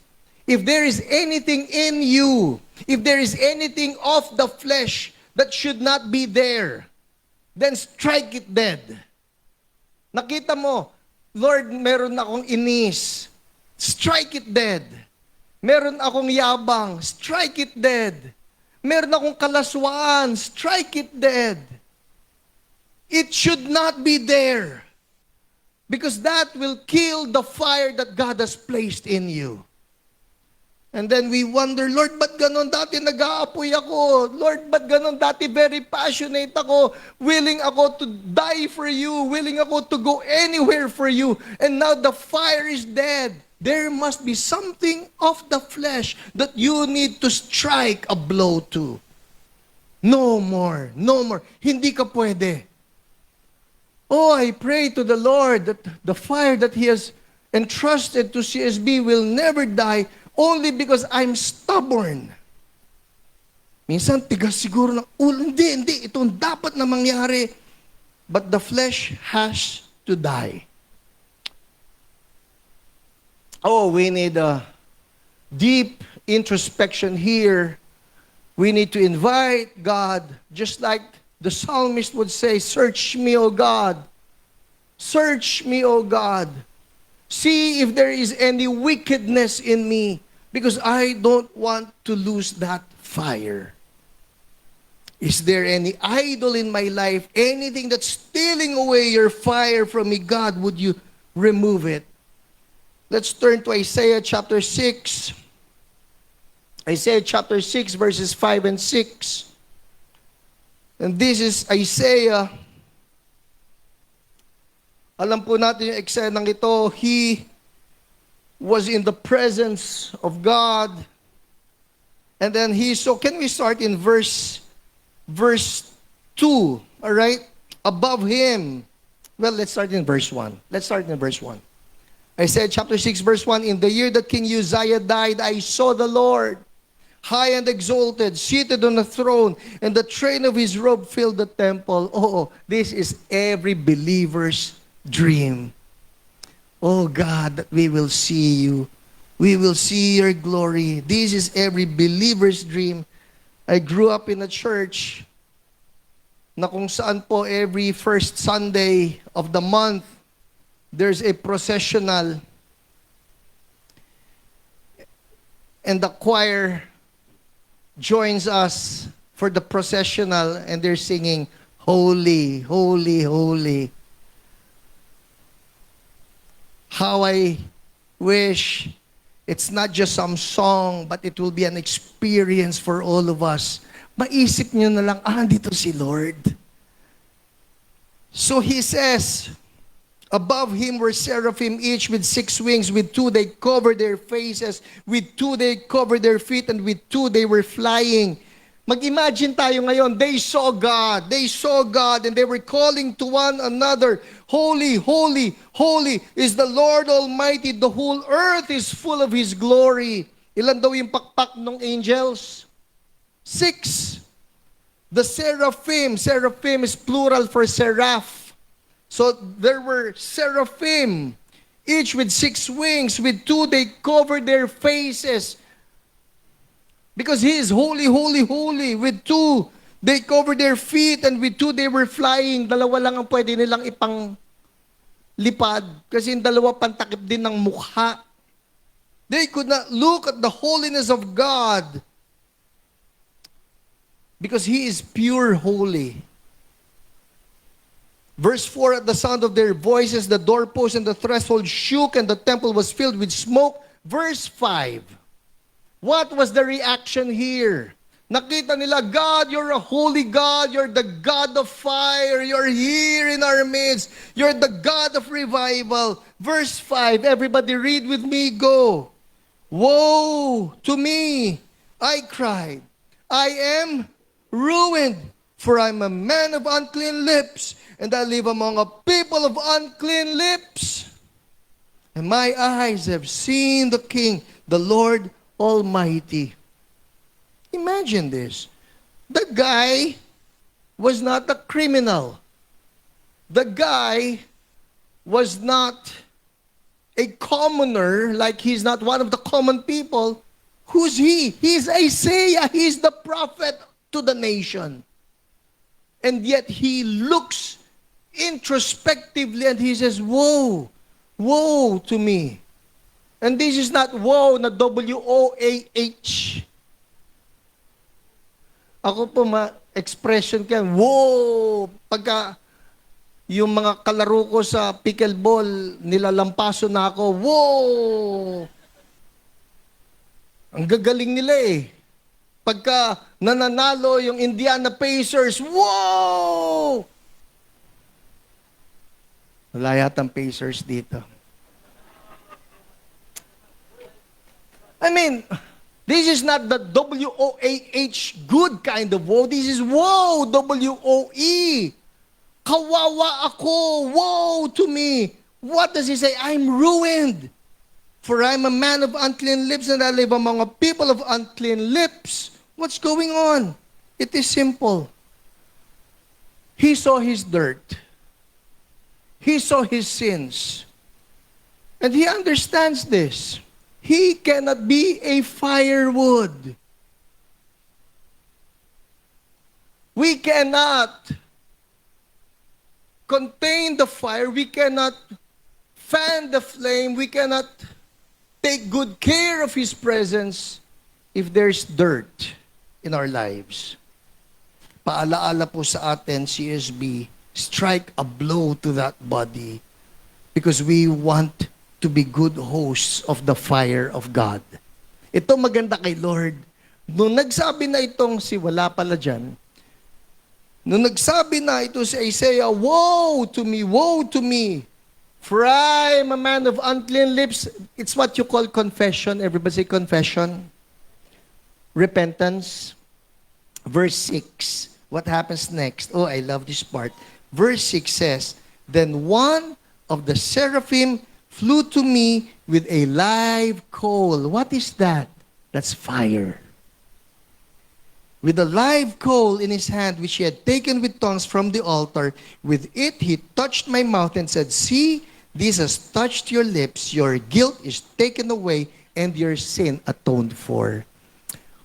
Speaker 2: if there is anything in you, if there is anything of the flesh that should not be there, then strike it dead. Nakita mo, Lord, meron akong inis. Strike it dead. Meron akong yabang. Strike it dead. Meron akong kalaswaan. Strike it dead. It should not be there. Because that will kill the fire that God has placed in you. And then we wonder, Lord, ba't ganon dati nag-aapoy ako? Lord, ba't ganon dati very passionate ako? Willing ako to die for you. Willing ako to go anywhere for you. And now the fire is dead. There must be something of the flesh that you need to strike a blow to. No more. No more. Hindi ka pwede. Oh, I pray to the Lord that the fire that He has entrusted to CSB will never die only because I'm stubborn. Minsan, tigas siguro ng ulo. Hindi. Ito ang dapat na mangyari. But the flesh has to die. Oh, we need a deep introspection here. We need to invite God, just like the psalmist would say, search me, O God. Search me, O God. See if there is any wickedness in me, because I don't want to lose that fire. Is there any idol in my life? Anything that's stealing away your fire from me, God, would you remove it? Let's turn to Isaiah chapter 6. Isaiah chapter 6 verses 5 and 6. And this is Isaiah. Alam po natin yung eksenang ito. He was in the presence of God. And then can we start in verse 2, all right? Above him. Well, let's start in verse 1. Isaiah chapter 6 verse 1, in the year that King Uzziah died, I saw the Lord, high and exalted, seated on a throne, and the train of his robe filled the temple. Oh, this is every believer's dream. Oh God, that we will see you. We will see your glory. This is every believer's dream. I grew up in a church na kung saan po every first Sunday of the month, there's a processional, and the choir joins us for the processional, and they're singing, Holy, Holy, Holy. How I wish it's not just some song, but it will be an experience for all of us. Maisip nyo na lang, dito si Lord. So he says, above him were seraphim, each with 6 wings. With 2 they covered their faces. With 2 they covered their feet. And with 2 they were flying. Mag-imagine tayo ngayon. They saw God. They saw God. And they were calling to one another, Holy, holy, holy is the Lord Almighty. The whole earth is full of His glory. Ilan daw yung pakpak ng angels? 6. The seraphim. Seraphim is plural for seraph. So there were seraphim, each with 6 wings. With 2 they covered their faces, because He is holy, holy, holy. With 2 they covered their feet, and with 2 they were flying. Dalawa lang ang pwede nilang ipanglipad, kasi yung dalawa pantakip din ng mukha. They could not look at the holiness of God, because He is pure holy. Verse 4, at the sound of their voices, the doorpost and the threshold shook, and the temple was filled with smoke. Verse 5, what was the reaction here? Nakita nila, God, you're a holy God. You're the God of fire. You're here in our midst. You're the God of revival. Verse 5, everybody read with me, go. Woe to me, I cried. I am ruined, for I'm a man of unclean lips, and I live among a people of unclean lips. And my eyes have seen the King, the Lord Almighty. Imagine this. The guy was not a criminal. The guy was not a commoner, like he's not one of the common people. Who's he? He's Isaiah. He's the prophet to the nation. And yet he looks introspectively and he says, woe, woe to me. And this is not woe na W-O-A-H. Ako po expression ka, whoa! Pagka yung mga kalaro ko sa pickleball, nilalampaso na ako, whoa! Ang gagaling nila eh. Pagka nananalo yung Indiana Pacers, whoa! Wala yatang Pacers dito. I mean, this is not the W-O-A-H good kind of woe. This is woe, W-O-E. Kawawa ako, woe to me. What does he say? I'm ruined. For I'm a man of unclean lips and I live among a people of unclean lips. What's going on? It is simple. He saw his dirt. He saw his sins. And he understands this. He cannot be a firewood. We cannot contain the fire. We cannot fan the flame. We cannot take good care of His presence if there's dirt in our lives. Paalaala po sa atin, CSB, strike a blow to that body because we want to be good hosts of the fire of God. Ito maganda kay Lord. Nung nagsabi na itong wala pala dyan, nung nagsabi na ito si Isaiah, woe to me, for I am a man of unclean lips. It's what you call confession. Everybody say confession. Repentance. Verse 6. What happens next? Oh, I love this part. Verse 6 says, then one of the seraphim flew to me with a live coal. What is that? That's fire. With a live coal in his hand, which he had taken with tongs from the altar, with it he touched my mouth and said, see, this has touched your lips. Your guilt is taken away and your sin atoned for.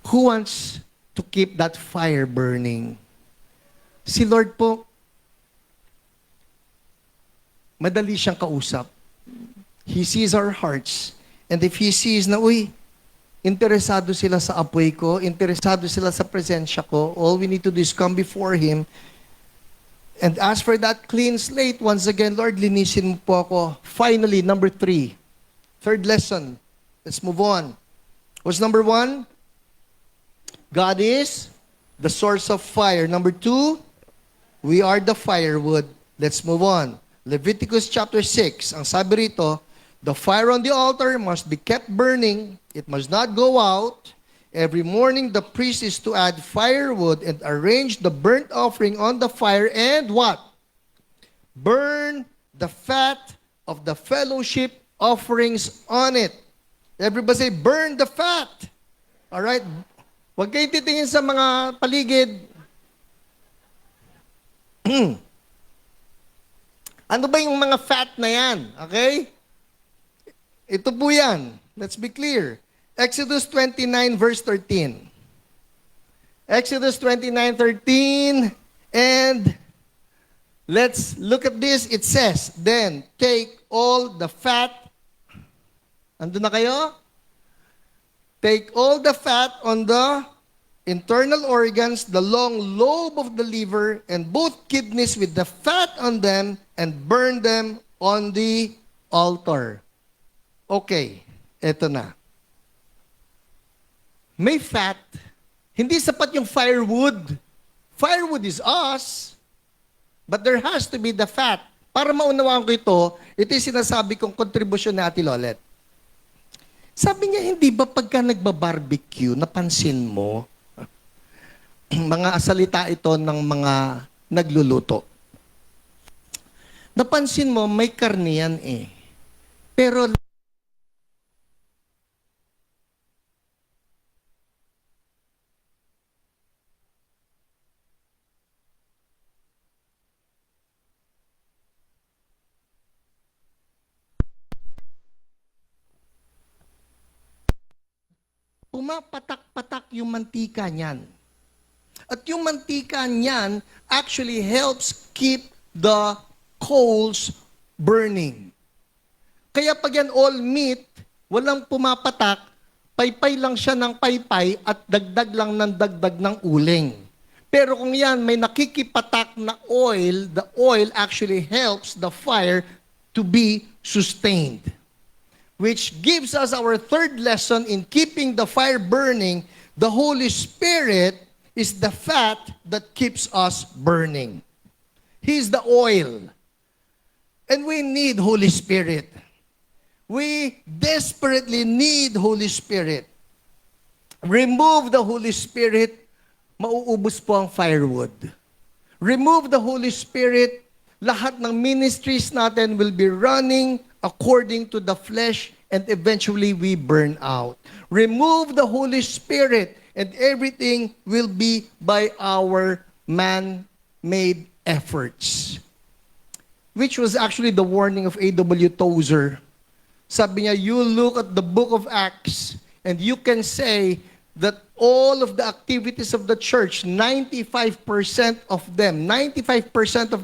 Speaker 2: Who wants to keep that fire burning? Si Lord po, madali siyang kausap. He sees our hearts. And if He sees na, uy, interesado sila sa apoy ko, interesado sila sa presensya ko, all we need to do is come before Him and ask for that clean slate. Once again, Lord, linisin mo po ako. Finally, number 3. Third lesson. Let's move on. What's number 1? God is the source of fire. Number 2, we are the firewood. Let's move on. Leviticus chapter 6. Ang sabi rito, the fire on the altar must be kept burning. It must not go out. Every morning, the priest is to add firewood and arrange the burnt offering on the fire and what? Burn the fat of the fellowship offerings on it. Everybody say, burn the fat. All right? Huwag kayong titingin sa mga paligid. Ano ba yung mga fat na yan? Okay? Ito po yan. Let's be clear. Exodus 29 verse 13. Exodus 29:13, and let's look at this. It says, then take all the fat. Andun na kayo? Take all the fat on the internal organs, the long lobe of the liver, and both kidneys with the fat on them, and burn them on the altar. Okay, eto na. May fat. Hindi sapat yung firewood. Firewood is us, but there has to be the fat. Para maunawaan ko ito yung sinasabi kong kontribusyon ni Ate Lolet. Sabi niya, hindi ba pagka nagbabarbecue, napansin mo, mga salita ito ng mga nagluluto. Napansin mo, may karne yan eh. Pero pumapatak-patak yung mantika niyan. At yung mantika niyan actually helps keep the coals burning. Kaya pag yan all meat, walang pumapatak, paypay lang siya ng paypay at dagdag lang ng dagdag ng uling. Pero kung yan may nakikipatak na oil, the oil actually helps the fire to be sustained. Which gives us our third lesson in keeping the fire burning. The Holy Spirit is the fat that keeps us burning. He's the oil. And we need Holy Spirit. We desperately need Holy Spirit. Remove the Holy Spirit, mauubos po ang firewood. Remove the Holy Spirit, lahat ng ministries natin will be running according to the flesh, and eventually we burn out. Remove the Holy Spirit, and everything will be by our man-made efforts. Which was actually the warning of A.W. Tozer. Sabi niya, you look at the book of Acts, and you can say that all of the activities of the church, 95% of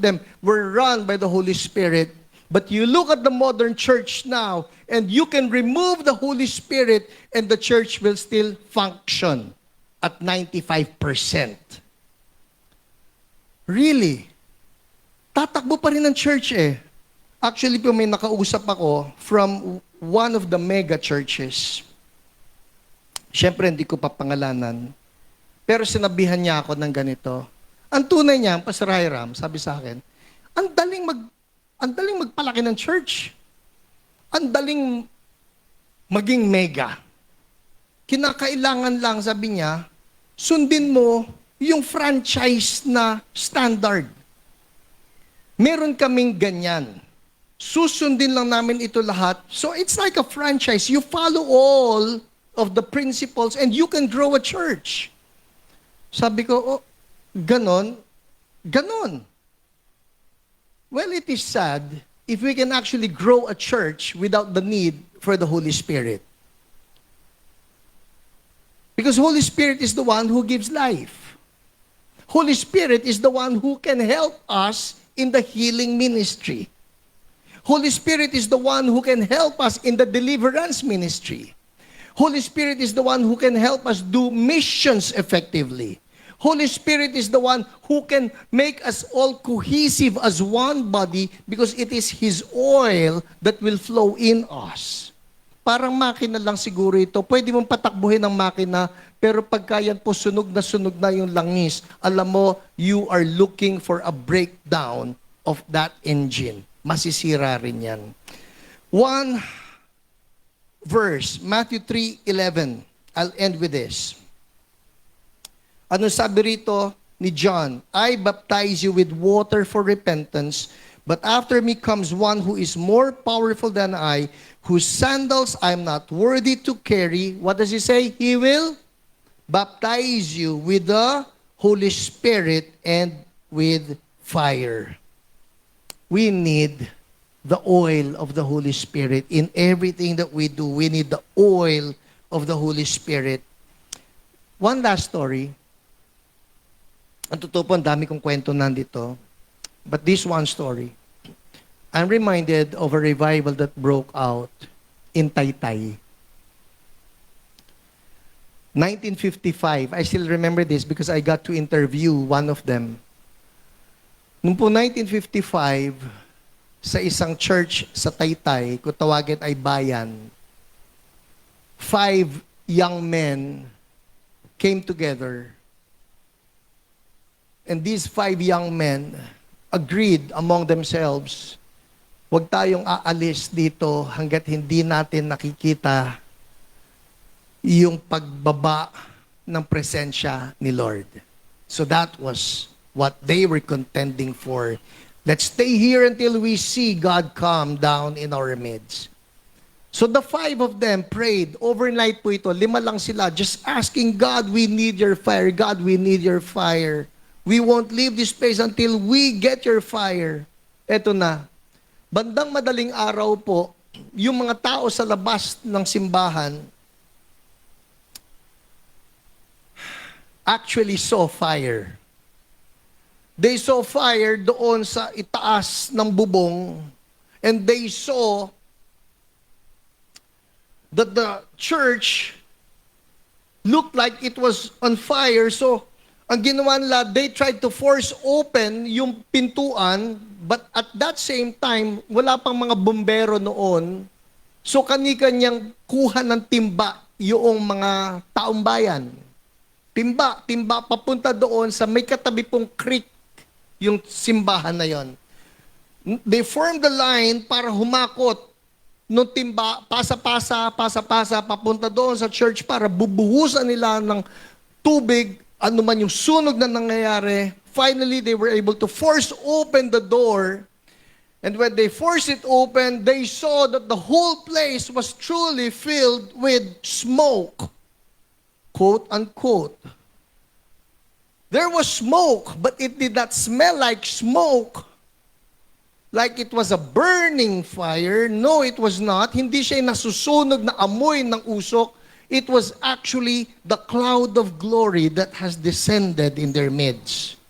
Speaker 2: them were run by the Holy Spirit. But you look at the modern church now, and you can remove the Holy Spirit, and the church will still function at 95%. Really? Tatakbo pa rin ang church eh. Actually, po may nakausap ako from one of the mega churches. Siyempre, hindi ko papangalanan. Pero sinabihan niya ako ng ganito. Ang tunay niya, Pastor Hiram, sabi sa akin, ang daling magpalaki ng church. Ang daling maging mega. Kinakailangan lang, sabi niya, sundin mo yung franchise na standard. Meron kaming ganyan. Susundin lang namin ito lahat. So it's like a franchise. You follow all of the principles and you can grow a church. Sabi ko, oh, ganon? Ganon. Well, it is sad if we can actually grow a church without the need for the Holy Spirit. Because Holy Spirit is the one who gives life. Holy Spirit is the one who can help us in the healing ministry. Holy Spirit is the one who can help us in the deliverance ministry. Holy Spirit is the one who can help us do missions effectively. Holy Spirit is the one who can make us all cohesive as one body because it is His oil that will flow in us. Parang makina lang siguro ito. Pwede mong patakbuhin ang makina, pero pagka yan po sunog na yung langis, alam mo, you are looking for a breakdown of that engine. Masisira rin yan. One verse, Matthew 3:11. I'll end with this. Ano sabi rito ni John? I baptize you with water for repentance, but after me comes one who is more powerful than I, whose sandals I'm not worthy to carry. What does he say? He will baptize you with the Holy Spirit and with fire. We need the oil of the Holy Spirit in everything that we do. We need the oil of the Holy Spirit. One last story. Ang totoo po, ang dami kong kwento nandito. But this one story. I'm reminded of a revival that broke out in Taytay. 1955. I still remember this because I got to interview one of them. Noong po 1955, sa isang church sa Taytay, kung tawagin ay bayan, 5 young men came together. And these 5 young men agreed among themselves, huwag tayong aalis dito hanggat hindi natin nakikita yung pagbaba ng presensya ni Lord. So that was what they were contending for. Let's stay here until we see God come down in our midst. So the 5 of them prayed. Overnight po ito, 5 lang sila, just asking God, we need your fire. God, we need your fire. We won't leave this place until we get your fire. Eto na. Bandang madaling araw po, yung mga tao sa labas ng simbahan actually saw fire. They saw fire doon sa itaas ng bubong, and they saw that the church looked like it was on fire. So, ang ginawa nila, they tried to force open yung pintuan, but at that same time, wala pang mga bumbero noon. So, kani-kanyang kuha ng timba yung mga taong bayan. Timba, papunta doon sa may katabi pong creek, yung simbahan na yon. They formed the line para humakot nung timba, pasa-pasa, papunta doon sa church para bubuhusan nila ng tubig, ano man yung sunog na nangyayari. Finally, they were able to force open the door. And when they forced it open, they saw that the whole place was truly filled with smoke. Quote unquote. There was smoke, but it did not smell like smoke. Like it was a burning fire. No, it was not. Hindi siya nasusunog na amoy ng usok. It was actually the cloud of glory that has descended in their midst.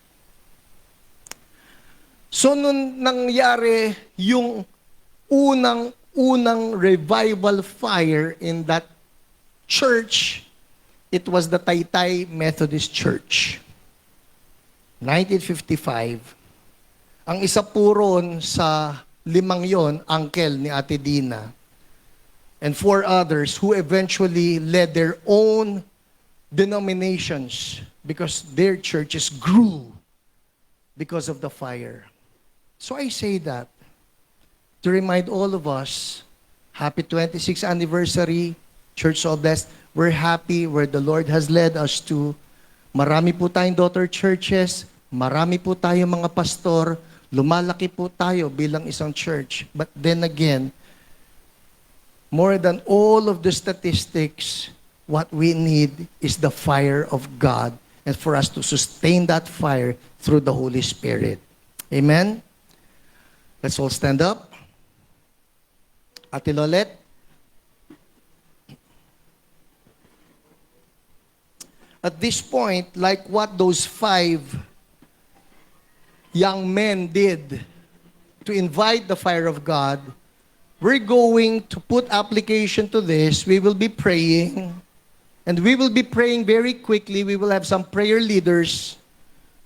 Speaker 2: So, nung nangyari yung unang revival fire in that church, it was the Taytay Methodist Church. 1955. Ang isa po ron sa 5 yon, uncle ni Ate Dina, and 4 others who eventually led their own denominations because their churches grew because of the fire. So I say that to remind all of us, happy 26th anniversary, Church So Blessed. We're happy where the Lord has led us to. Marami po tayong daughter churches, marami po tayong mga pastor, lumalaki po tayo bilang isang church. But then again, more than all of the statistics, what we need is the fire of God, and for us to sustain that fire through the Holy Spirit. Amen? Let's all stand up. Ate Lolet. At this point, like what those 5 young men did to invite the fire of God, we're going to put application to this. We will be praying, and we will be praying very quickly. We will have some prayer leaders.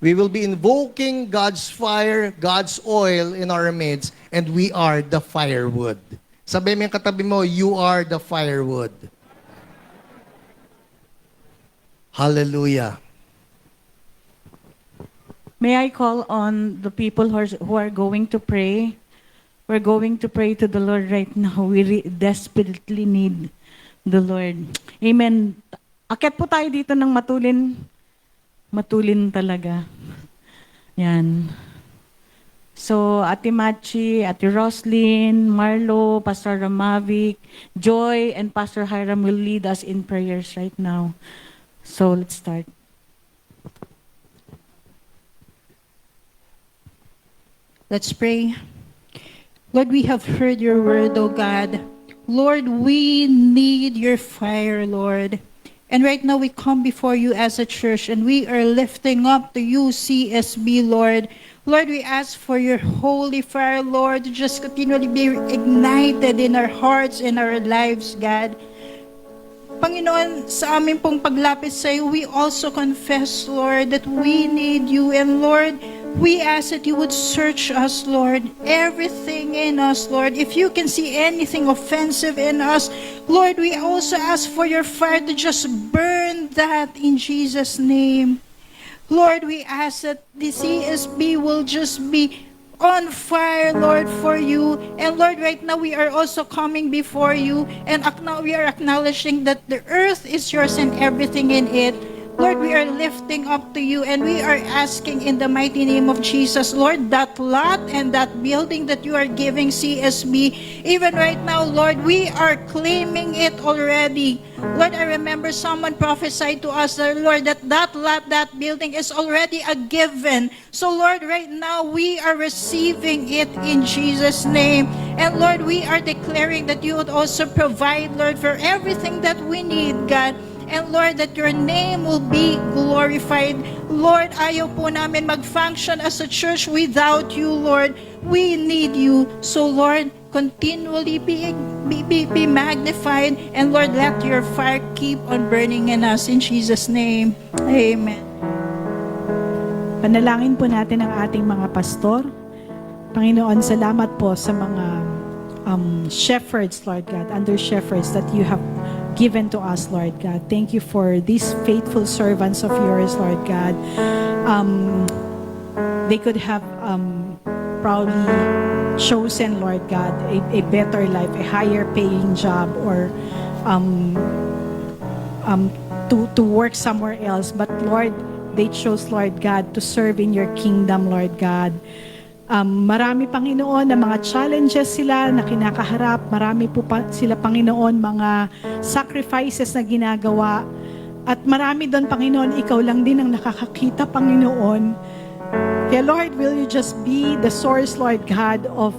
Speaker 2: We will be invoking God's fire, God's oil in our midst, and we are the firewood. Sabi mo yung katabi mo, you are the firewood. Hallelujah.
Speaker 3: May I call on the people who are going to pray? We're going to pray to the Lord right now. We desperately need the Lord. Amen. Akyat po tayo dito ng matulin. Matulin talaga. Yan. So, Ate Machi, Ate Roslyn, Marlo, Pastor Ramavic, Joy, and Pastor Hiram will lead us in prayers right now. So, let's start.
Speaker 4: Let's pray. Lord, we have heard your word, O God. Lord, we need your fire, Lord. And right now we come before you as a church, and we are lifting up to you, CSB, Lord. Lord, we ask for your holy fire, Lord, to just continually be ignited in our hearts and our lives, God. Panginoon, sa aming pong paglapit sa iyo, we also confess, Lord, that we need you. And Lord, we ask that you would search us, Lord, everything in us, Lord. If you can see anything offensive in us, Lord, we also ask for your fire to just burn that in Jesus' name. Lord, we ask that the CSB will just be on fire, Lord, for you. And Lord, right now we are also coming before you, and we are acknowledging that the earth is yours and everything in it. Lord, we are lifting up to you and we are asking in the mighty name of Jesus, Lord, that lot and that building that you are giving CSB, even right now, Lord, we are claiming it already. Lord, I remember someone prophesied to us, Lord, that lot, that building is already a given. So, Lord, right now, we are receiving it in Jesus' name. And, Lord, we are declaring that you would also provide, Lord, for everything that we need, God. And Lord, that your name will be glorified. Lord, ayaw po namin mag-function as a church without you, Lord. We need you. So Lord, continually be magnified. And Lord, let your fire keep on burning in us. In Jesus' name, amen.
Speaker 3: Panalangin po natin ang ating mga pastor. Panginoon, salamat po sa mga shepherds, Lord God, under shepherds that you have given to us, Lord God. Thank you for these faithful servants of yours, Lord God. They could have probably chosen, Lord God, a better life, a higher paying job, or to work somewhere else. But Lord, they chose, Lord God, to serve in your kingdom, Lord God. Marami, Panginoon, na mga challenges sila na kinakaharap. Marami po sila, Panginoon, mga sacrifices na ginagawa. At marami doon, Panginoon, ikaw lang din ang nakakakita, Panginoon. Kaya Lord, will you just be the source, Lord God, of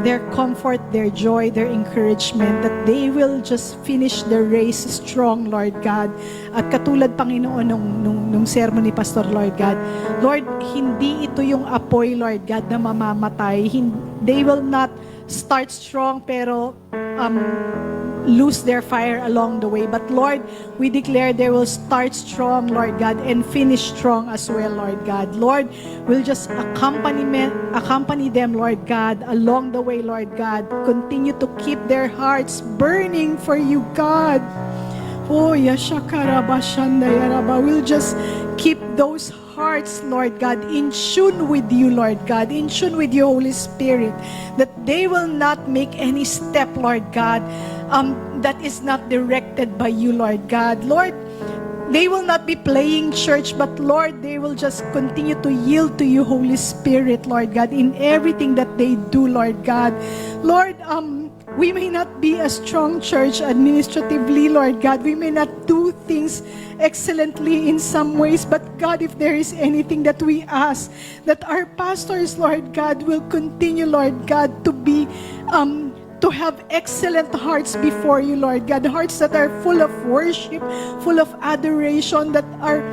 Speaker 3: their comfort, their joy, their encouragement, that they will just finish the race strong, Lord God. At katulad, Panginoon, nung sermon ni Pastor, Lord God, Lord, hindi ito yung apoy, Lord God, na mamamatay. They will not start strong, pero lose their fire along the way. But Lord, we declare they will start strong, Lord God, and finish strong as well, Lord God. Lord, we'll just accompany them, Lord God, along the way, Lord God. Continue to keep their hearts burning for you, God. Oh, Yashakaraba Shandayaraba. We'll just keep those hearts, Lord God, in tune with you, Lord God, in tune with your Holy Spirit, that they will not make any step, Lord God, that is not directed by you, Lord God. Lord, they will not be playing church, but Lord, they will just continue to yield to you, Holy Spirit, Lord God, in everything that they do, Lord God. Lord, we may not be a strong church administratively, Lord God. We may not do things excellently in some ways, but God, if there is anything that we ask, that our pastors, Lord God, will continue, Lord God, to have excellent hearts before you, Lord God, hearts that are full of worship, full of adoration, that are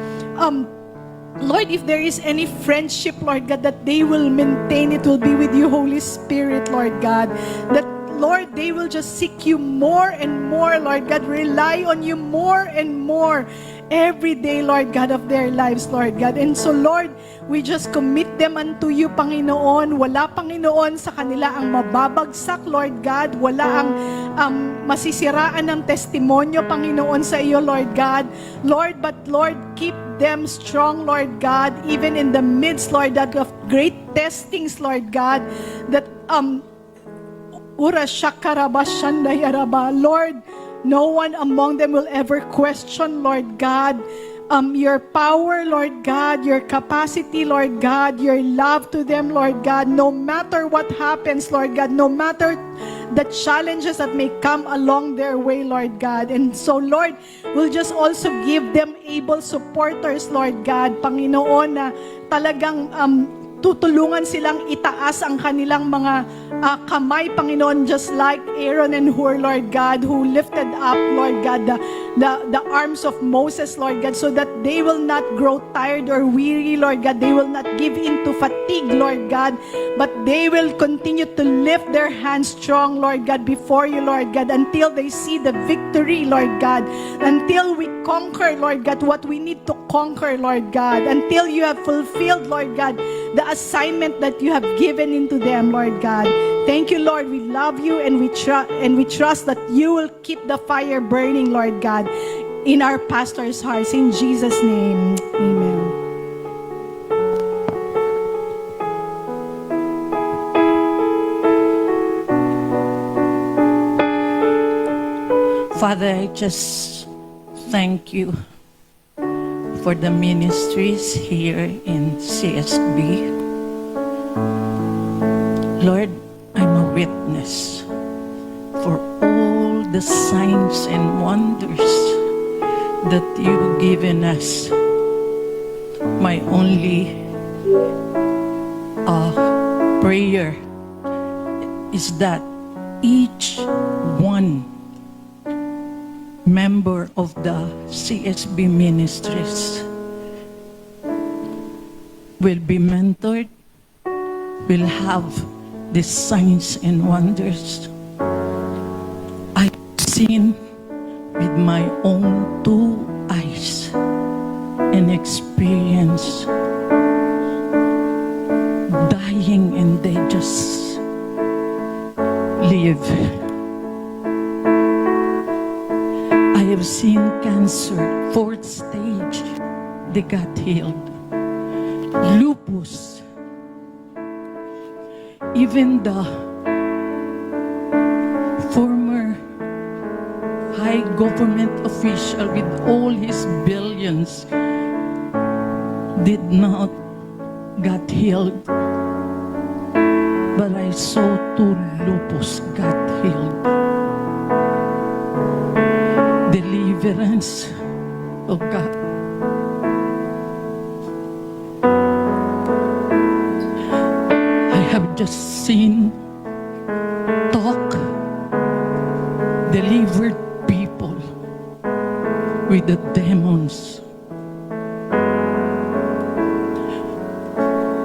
Speaker 3: Lord, if there is any friendship, Lord God, that they will maintain, it will be with you, Holy Spirit, Lord God. That, Lord, they will just seek you more and more, Lord God, rely on you more and more every day, Lord God, of their lives, Lord God. And so, Lord, we just commit them unto you, Panginoon. Wala, Panginoon, sa kanila ang mababagsak, Lord God. Wala ang masisiraan ng testimonyo, Panginoon, sa iyo, Lord God. Lord, but Lord, keep them strong, Lord God, even in the midst, Lord God, of great testings, Lord God, that Lord, no one among them will ever question, Lord God, your power, Lord God, your capacity, Lord God, your love to them, Lord God, no matter what happens, Lord God, no matter the challenges that may come along their way, Lord God. And so, Lord, we'll just also give them able supporters, Lord God, Panginoon, na talagang tutulungan silang itaas ang kanilang mga kamay, Panginoon, just like Aaron and Hur, Lord God, who lifted up, Lord God, the arms of Moses, Lord God, so that they will not grow tired or weary, Lord God. They will not give in to fatigue, Lord God, but they will continue to lift their hands strong, Lord God, before you, Lord God, until they see the victory, Lord God, until we conquer, Lord God, what we need to conquer, Lord God, until you have fulfilled, Lord God, the assignment that you have given into them, Lord God. Thank you, Lord. We love you and we trust that you will keep the fire burning, Lord God, in our pastors' hearts. In Jesus' name, amen. Father, I just thank you for the ministries here in CSB. Lord, I'm a witness for all the signs and wonders that you've given us. My only prayer is that each one member of the CSB ministries will be mentored, will have these signs and wonders. I've seen with my own two eyes and experience dying and they just live. I have seen cancer, 4th stage, they got healed. Lupus, even the former high government official with all his billions did not got healed. But I saw 2 lupus got healed. Deliverance, oh God. I have just seen delivered people with the demons.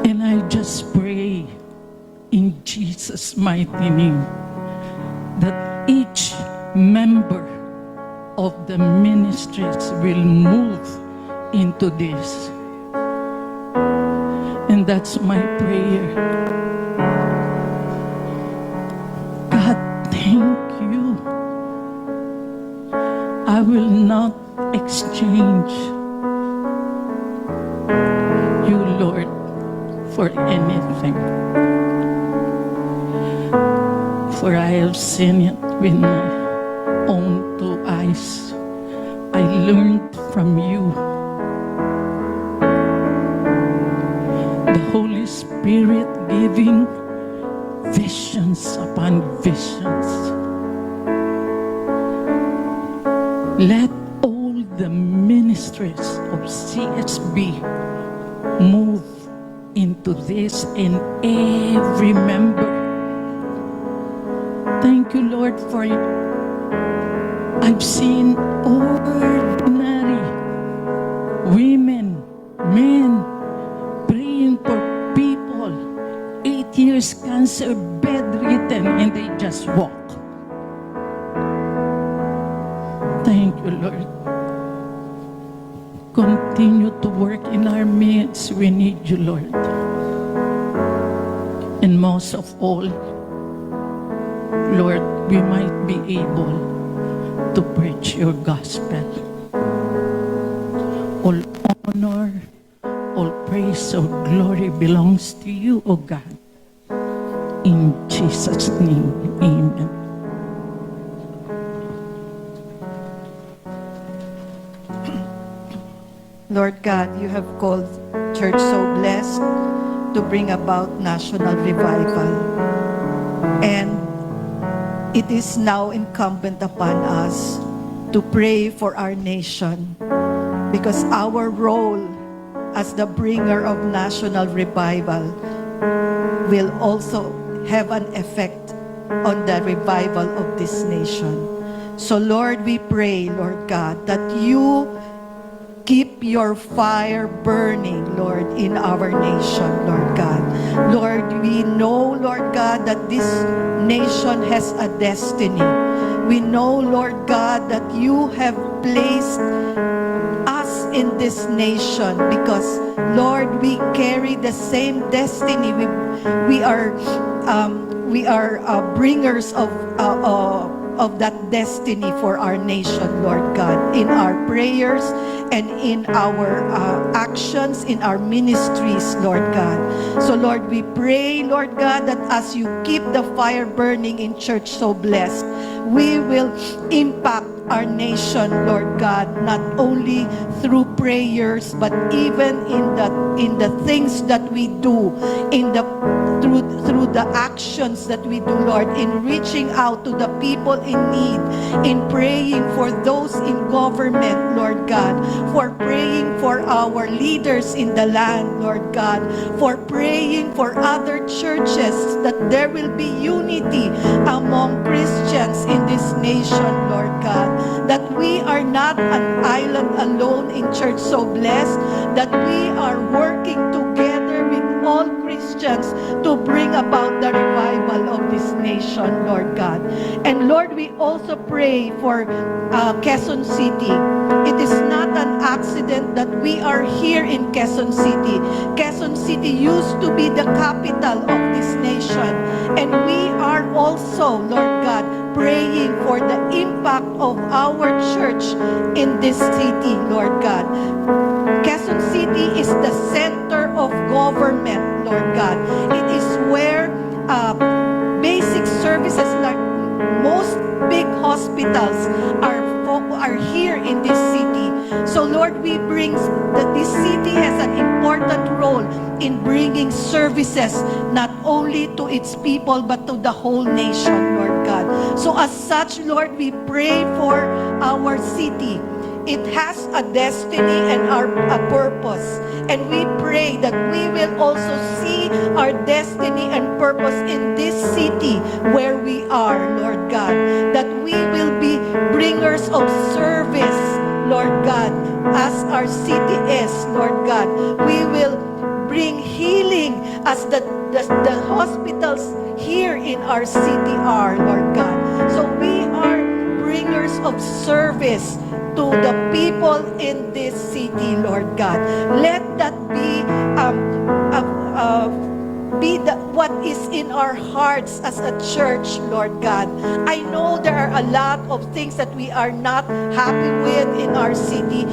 Speaker 3: And I just pray in Jesus' mighty name that each member of the ministries will move into this. And that's my prayer. God, thank you. I will not exchange you, Lord, for anything. For I have seen it with my own 2 eyes. I learned from you. The Holy Spirit giving visions upon visions. Let all the ministries of CSB move into this and every member. Thank you, Lord, for it. I've seen ordinary women, men, praying for people, 8 years cancer, bedridden, and they just walk. Thank you, Lord. Continue to work in our midst. We need you, Lord. And most of all, Lord, we might be able to preach your gospel. All honor, all praise, all glory belongs to you, O God. In Jesus' name, amen.
Speaker 5: Lord God, you have called Church So Blessed to bring about national revival. And it is now incumbent upon us to pray for our nation, because our role as the bringer of national revival will also have an effect on the revival of this nation. So Lord, we pray, Lord God, that you keep your fire burning, Lord, in our nation, Lord God. Lord, we know, Lord God, that this nation has a destiny. We know, Lord God, that you have placed us in this nation because, Lord, we carry the same destiny. We are bringers of that destiny for our nation, Lord God, in our prayers and in our actions, in our ministries, Lord God. So, Lord, we pray, Lord God, that as you keep the fire burning in Church So Blessed, we will impact our nation, Lord God, not only through prayers, but even in the things that we do, through the actions that we do, Lord, in reaching out to the people in need, in praying for those in government, Lord God, for praying for our leaders in the land, Lord God, for praying for other churches, that there will be unity among Christians in this nation, Lord God, that we are not an island alone in Church So Blessed, that we are working together with all Christians to bring about the revival of this nation, Lord God. And Lord, we also pray for Quezon City. It is not an accident that we are here in Quezon City. Quezon City used to be the capital of this nation. And we are also, Lord God, praying for the impact of our church in this city, Lord God. Quezon City is the center of government, Lord God. It is where basic services like most big hospitals are here in this city. So Lord, we bring that this city has an important role in bringing services not only to its people but to the whole nation, Lord God. So as such, Lord, we pray for our city. It has a destiny and a purpose. And we pray that we will also see our destiny and purpose in this city where we are, Lord God. That we will be bringers of service, Lord God, as our city is, Lord God. We will bring healing as the hospitals here in our city are, Lord God. So we are bringers of service to the people in this city, Lord God. Let that be what is in our hearts as a church, Lord God. I know there are a lot of things that we are not happy with in our city.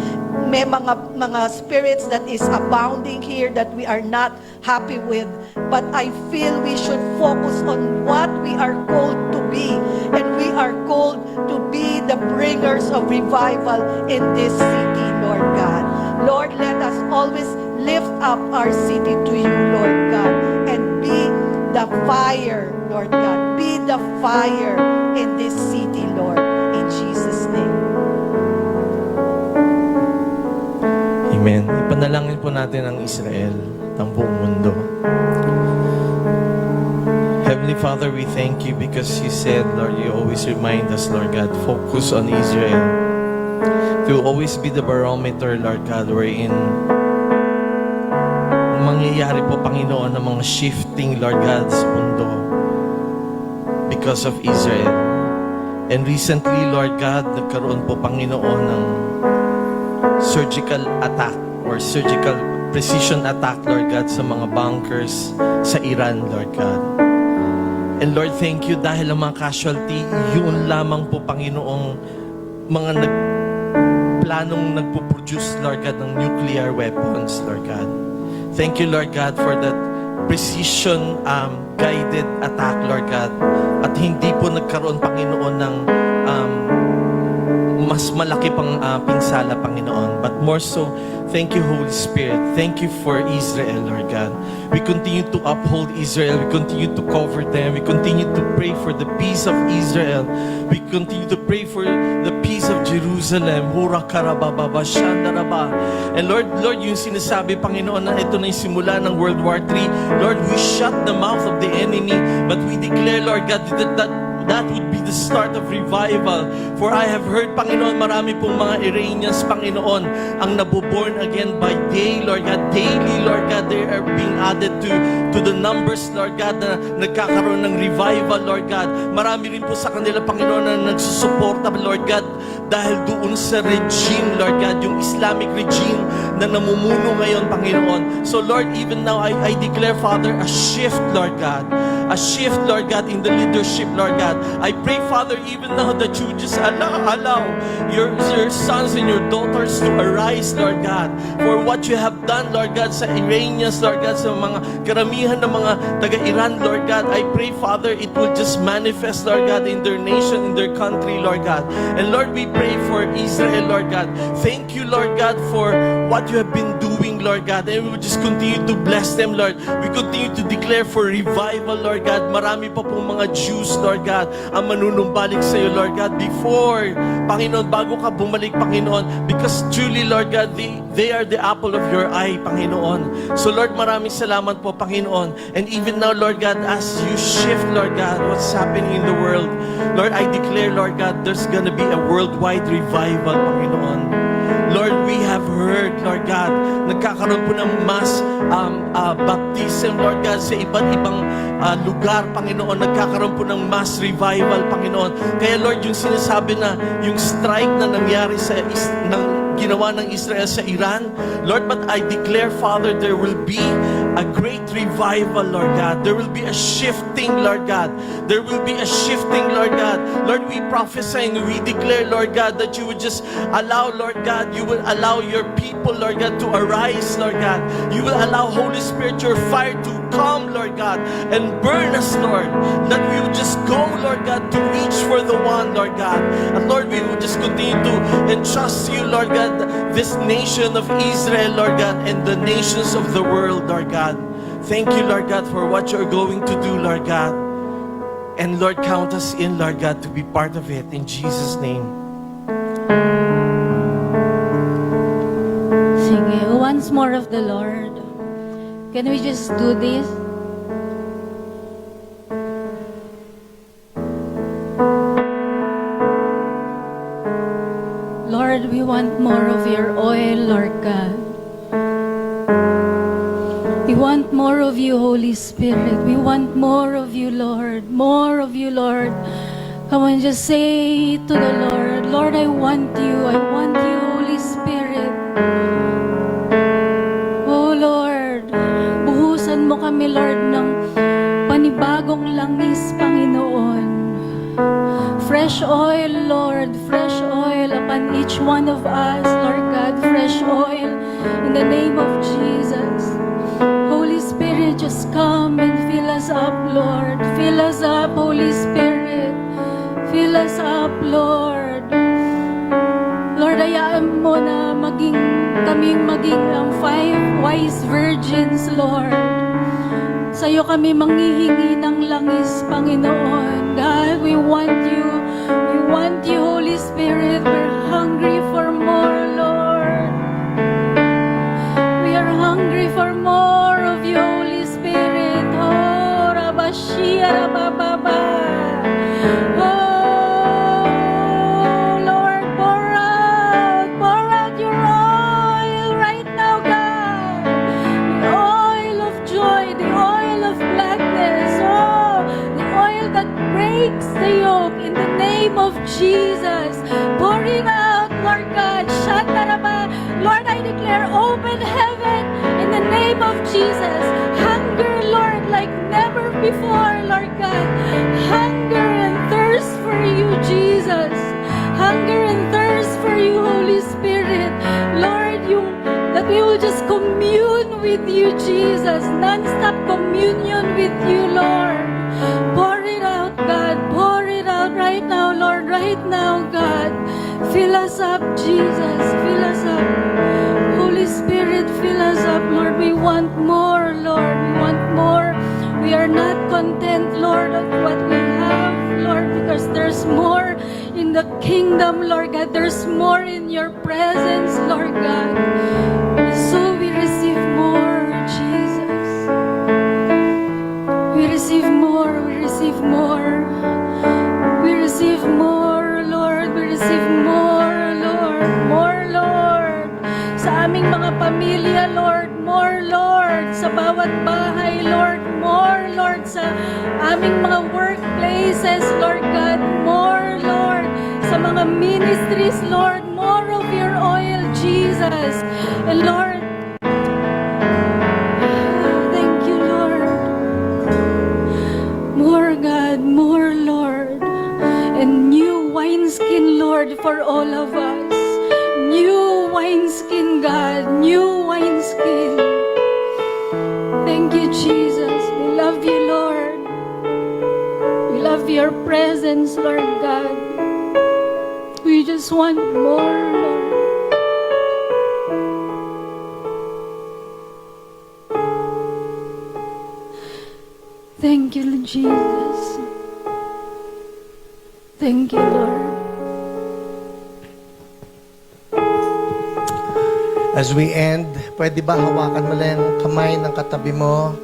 Speaker 5: May mga spirits that is abounding here that we are not happy with. But I feel we should focus on what we are called to be. And we are called to be the bringers of revival in this city, Lord God. Lord, let us always lift up our city to you, Lord God, and be the fire, Lord God. Be the fire in this city, Lord, in Jesus' name.
Speaker 6: Amen. Ipanalangin po natin ang Israel, ang buong mundo. Heavenly Father, we thank you because you said, Lord, you always remind us, Lord God, focus on Israel. To always be the barometer, Lord God, wherein mangyayari po, Panginoon, ng mga shifting, Lord God, sa mundo because of Israel. And recently, Lord God, nagkaroon po, Panginoon, ng surgical attack or surgical precision attack, Lord God, sa mga bunkers sa Iran, Lord God. And Lord, thank you dahil ang mga casualty, yun lamang po, Panginoong mga planong nagpo-produce, Lord God, ng nuclear weapons, Lord God. Thank you, Lord God, for that precision guided attack, Lord God. At hindi po nagkaroon, Panginoon, ng mas malaki pang pinsala, Panginoon. But more so, thank you, Holy Spirit. Thank you for Israel, Lord God. We continue to uphold Israel. We continue to cover them. We continue to pray for the peace of Israel. We continue to pray for the peace of Jerusalem. And Lord, yung sinasabi, Panginoon, na ito na yung simula ng World War III. Lord, we shut the mouth of the enemy, but we declare, Lord God, that would be the start of revival. For I have heard, Panginoon, marami pong mga Iranians, Panginoon, ang naboborn again by day, Lord God. Daily, Lord God, they are being added to the numbers, Lord God, na nagkakaroon ng revival, Lord God. Marami rin po sa kanila, Panginoon, na nagsusuporta, Lord God, dahil doon sa regime, Lord God, yung Islamic regime na namumuno ngayon, Panginoon. So, Lord, even now, I declare, Father, a shift, Lord God, a shift, Lord God, in the leadership, Lord God. I pray, Father, even now that you just allow your sons and your daughters to arise, Lord God, for what you have done, Lord God, sa Iranians, Lord God, sa mga karamihan ng mga taga-Iran, Lord God. I pray, Father, it will just manifest, Lord God, in their nation, in their country, Lord God. And Lord, we pray for Israel, Lord God. Thank you, Lord God, for what you have been doing, Lord God. And we will just continue to bless them, Lord. We continue to declare for revival, Lord God. Marami pa pong mga Jews, Lord God, ang manunumbalik sa iyo, Lord God, before, Panginoon, bago ka bumalik, Panginoon, because truly, Lord God, they are the apple of your eye, Panginoon. So, Lord, maraming salamat po, Panginoon. And even now, Lord God, as you shift, Lord God, what's happening in the world, Lord, I declare, Lord God, there's gonna be a worldwide revival, Panginoon. Lord, we have heard, Lord God, nagkakaroon po ng mass baptism, Lord God, sa iba't ibang lugar, Panginoon. Nagkakaroon po ng mass revival, Panginoon. Kaya, Lord, yung sinasabi na, yung strike na nangyari sa ginawa ng Israel sa Iran, Lord, but I declare, Father, there will be a great revival, Lord God. There will be a shifting, Lord God. There will be a shifting, Lord God. Lord, we prophesy and we declare, Lord God, that you would just allow, Lord God, you will allow your people, Lord God, to arise, Lord God. You will allow, Holy Spirit, your fire to come, Lord God, and burn us, Lord. That we will just go, Lord God, to reach for the one, Lord God. And Lord, we will just continue to entrust you, Lord God, this nation of Israel, Lord God, and the nations of the world, Lord God. Thank you, Lord God, for what you're going to do, Lord God. And Lord, count us in, Lord God, to be part of it. In Jesus' name.
Speaker 7: Sige, once more of the Lord. Can we just do this? Lord, we want more of your oil, Lord God. We want more of you, Holy Spirit. We want more of you, Lord. More of you, Lord. Come on, just say to the Lord, Lord, I want you. I want you, Holy Spirit. Oh, Lord, buhusan mo kami, Lord, ng panibagong langis, Panginoon. Fresh oil, Lord, fresh oil upon each one of us, Lord God, fresh oil in the name of Jesus. Holy Spirit, just come and fill us up, Lord. Fill us up, Holy Spirit. Fill us up, Lord. Lord, hayaan mo na kaming maging ang 5 wise virgins, Lord. Sa'yo kami manghihingi ng langis, Panginoon. God, we want you. We want you, Holy Spirit. We're hungry for more, Lord. We are hungry for more of you, Holy Spirit. Oh, Rabashia, Rabababa. Oh, Lord, pour out your oil right now, God. The oil of joy, the oil of gladness. Oh, the oil that breaks the yoke in the name of Jesus. Pour it out, Lord God. Shataraba. Lord, I declare open heaven in the name of Jesus. Hunger, Lord, like never before, Lord God. Hunger and thirst for you, Jesus. Hunger and thirst for you, Holy Spirit. Lord, that we will just commune with you, Jesus. Non-stop communion with you, Lord. Pour it out, God. Pour it out right now, Lord. Right now, God. Fill us up, Jesus. Fill us up. Holy Spirit, fill us up, Lord. We want more, Lord. We want more. We are not content, Lord, of what we have, Lord, because there's more in the kingdom, Lord God. There's more in your presence, Lord God. So we receive more, Jesus. We receive more. We receive more. We receive more, Lord. We receive more, Lord. More, Lord. Sa aming mga pamilya, Lord. More, Lord. Sa bawat bahay, Lord. More, Lord. Sa aming mga workplaces, Lord God. More, Lord. Sa mga ministries, Lord. More of your oil, Jesus. And Lord, thank you, Lord. wineskin, God. New wineskin. Thank you, Jesus. We love you, Lord. We love your presence, Lord God. We just want more, Lord. Thank you, Jesus. Thank you, Lord.
Speaker 2: As we end, pwede ba hawakan mo lang yung kamay ng katabi mo?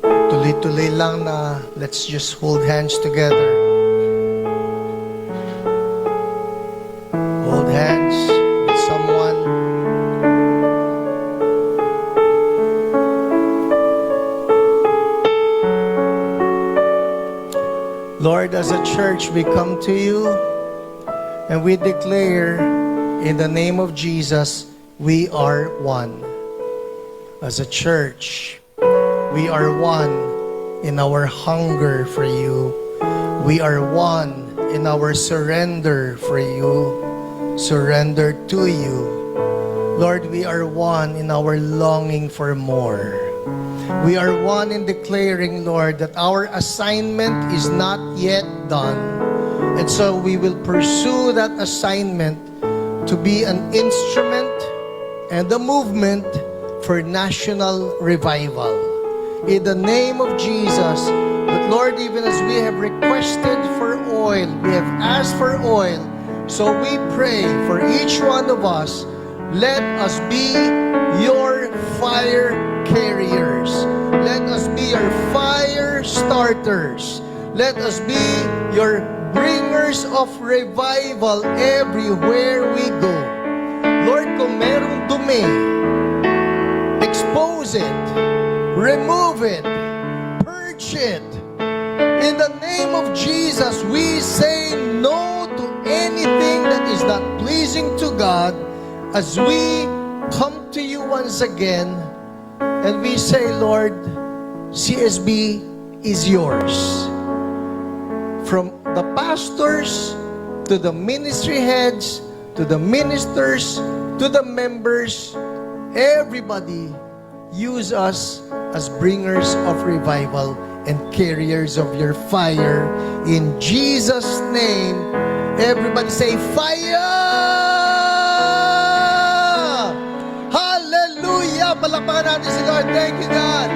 Speaker 2: Tuloy-tuloy lang na let's just hold hands together. Hold hands with someone. Lord, as a church, we come to you and we declare in the name of Jesus, we are one. As a church, we are one in our hunger for you. We are one in our surrender for you, surrender to you. Lord, we are one in our longing for more. We are one in declaring, Lord, that our assignment is not yet done. And so we will pursue that assignment to be an instrument and a movement for national revival. In the name of Jesus, but Lord, even as we have requested for oil, we have asked for oil, so we pray for each one of us, let us be your fire carriers. Let us be your fire starters. Let us be your bringers of revival everywhere we go. Lord, kung merong dumi, expose it, remove it, purge it. In the name of Jesus, we say no to anything that is not pleasing to God as we come to you once again and we say, Lord, CSB is yours. From the pastors to the ministry heads, to the ministers, to the members, everybody, use us as bringers of revival and carriers of your fire. In Jesus' name, everybody say, fire! Hallelujah! Palakpakan natin si Lord. Thank you, God.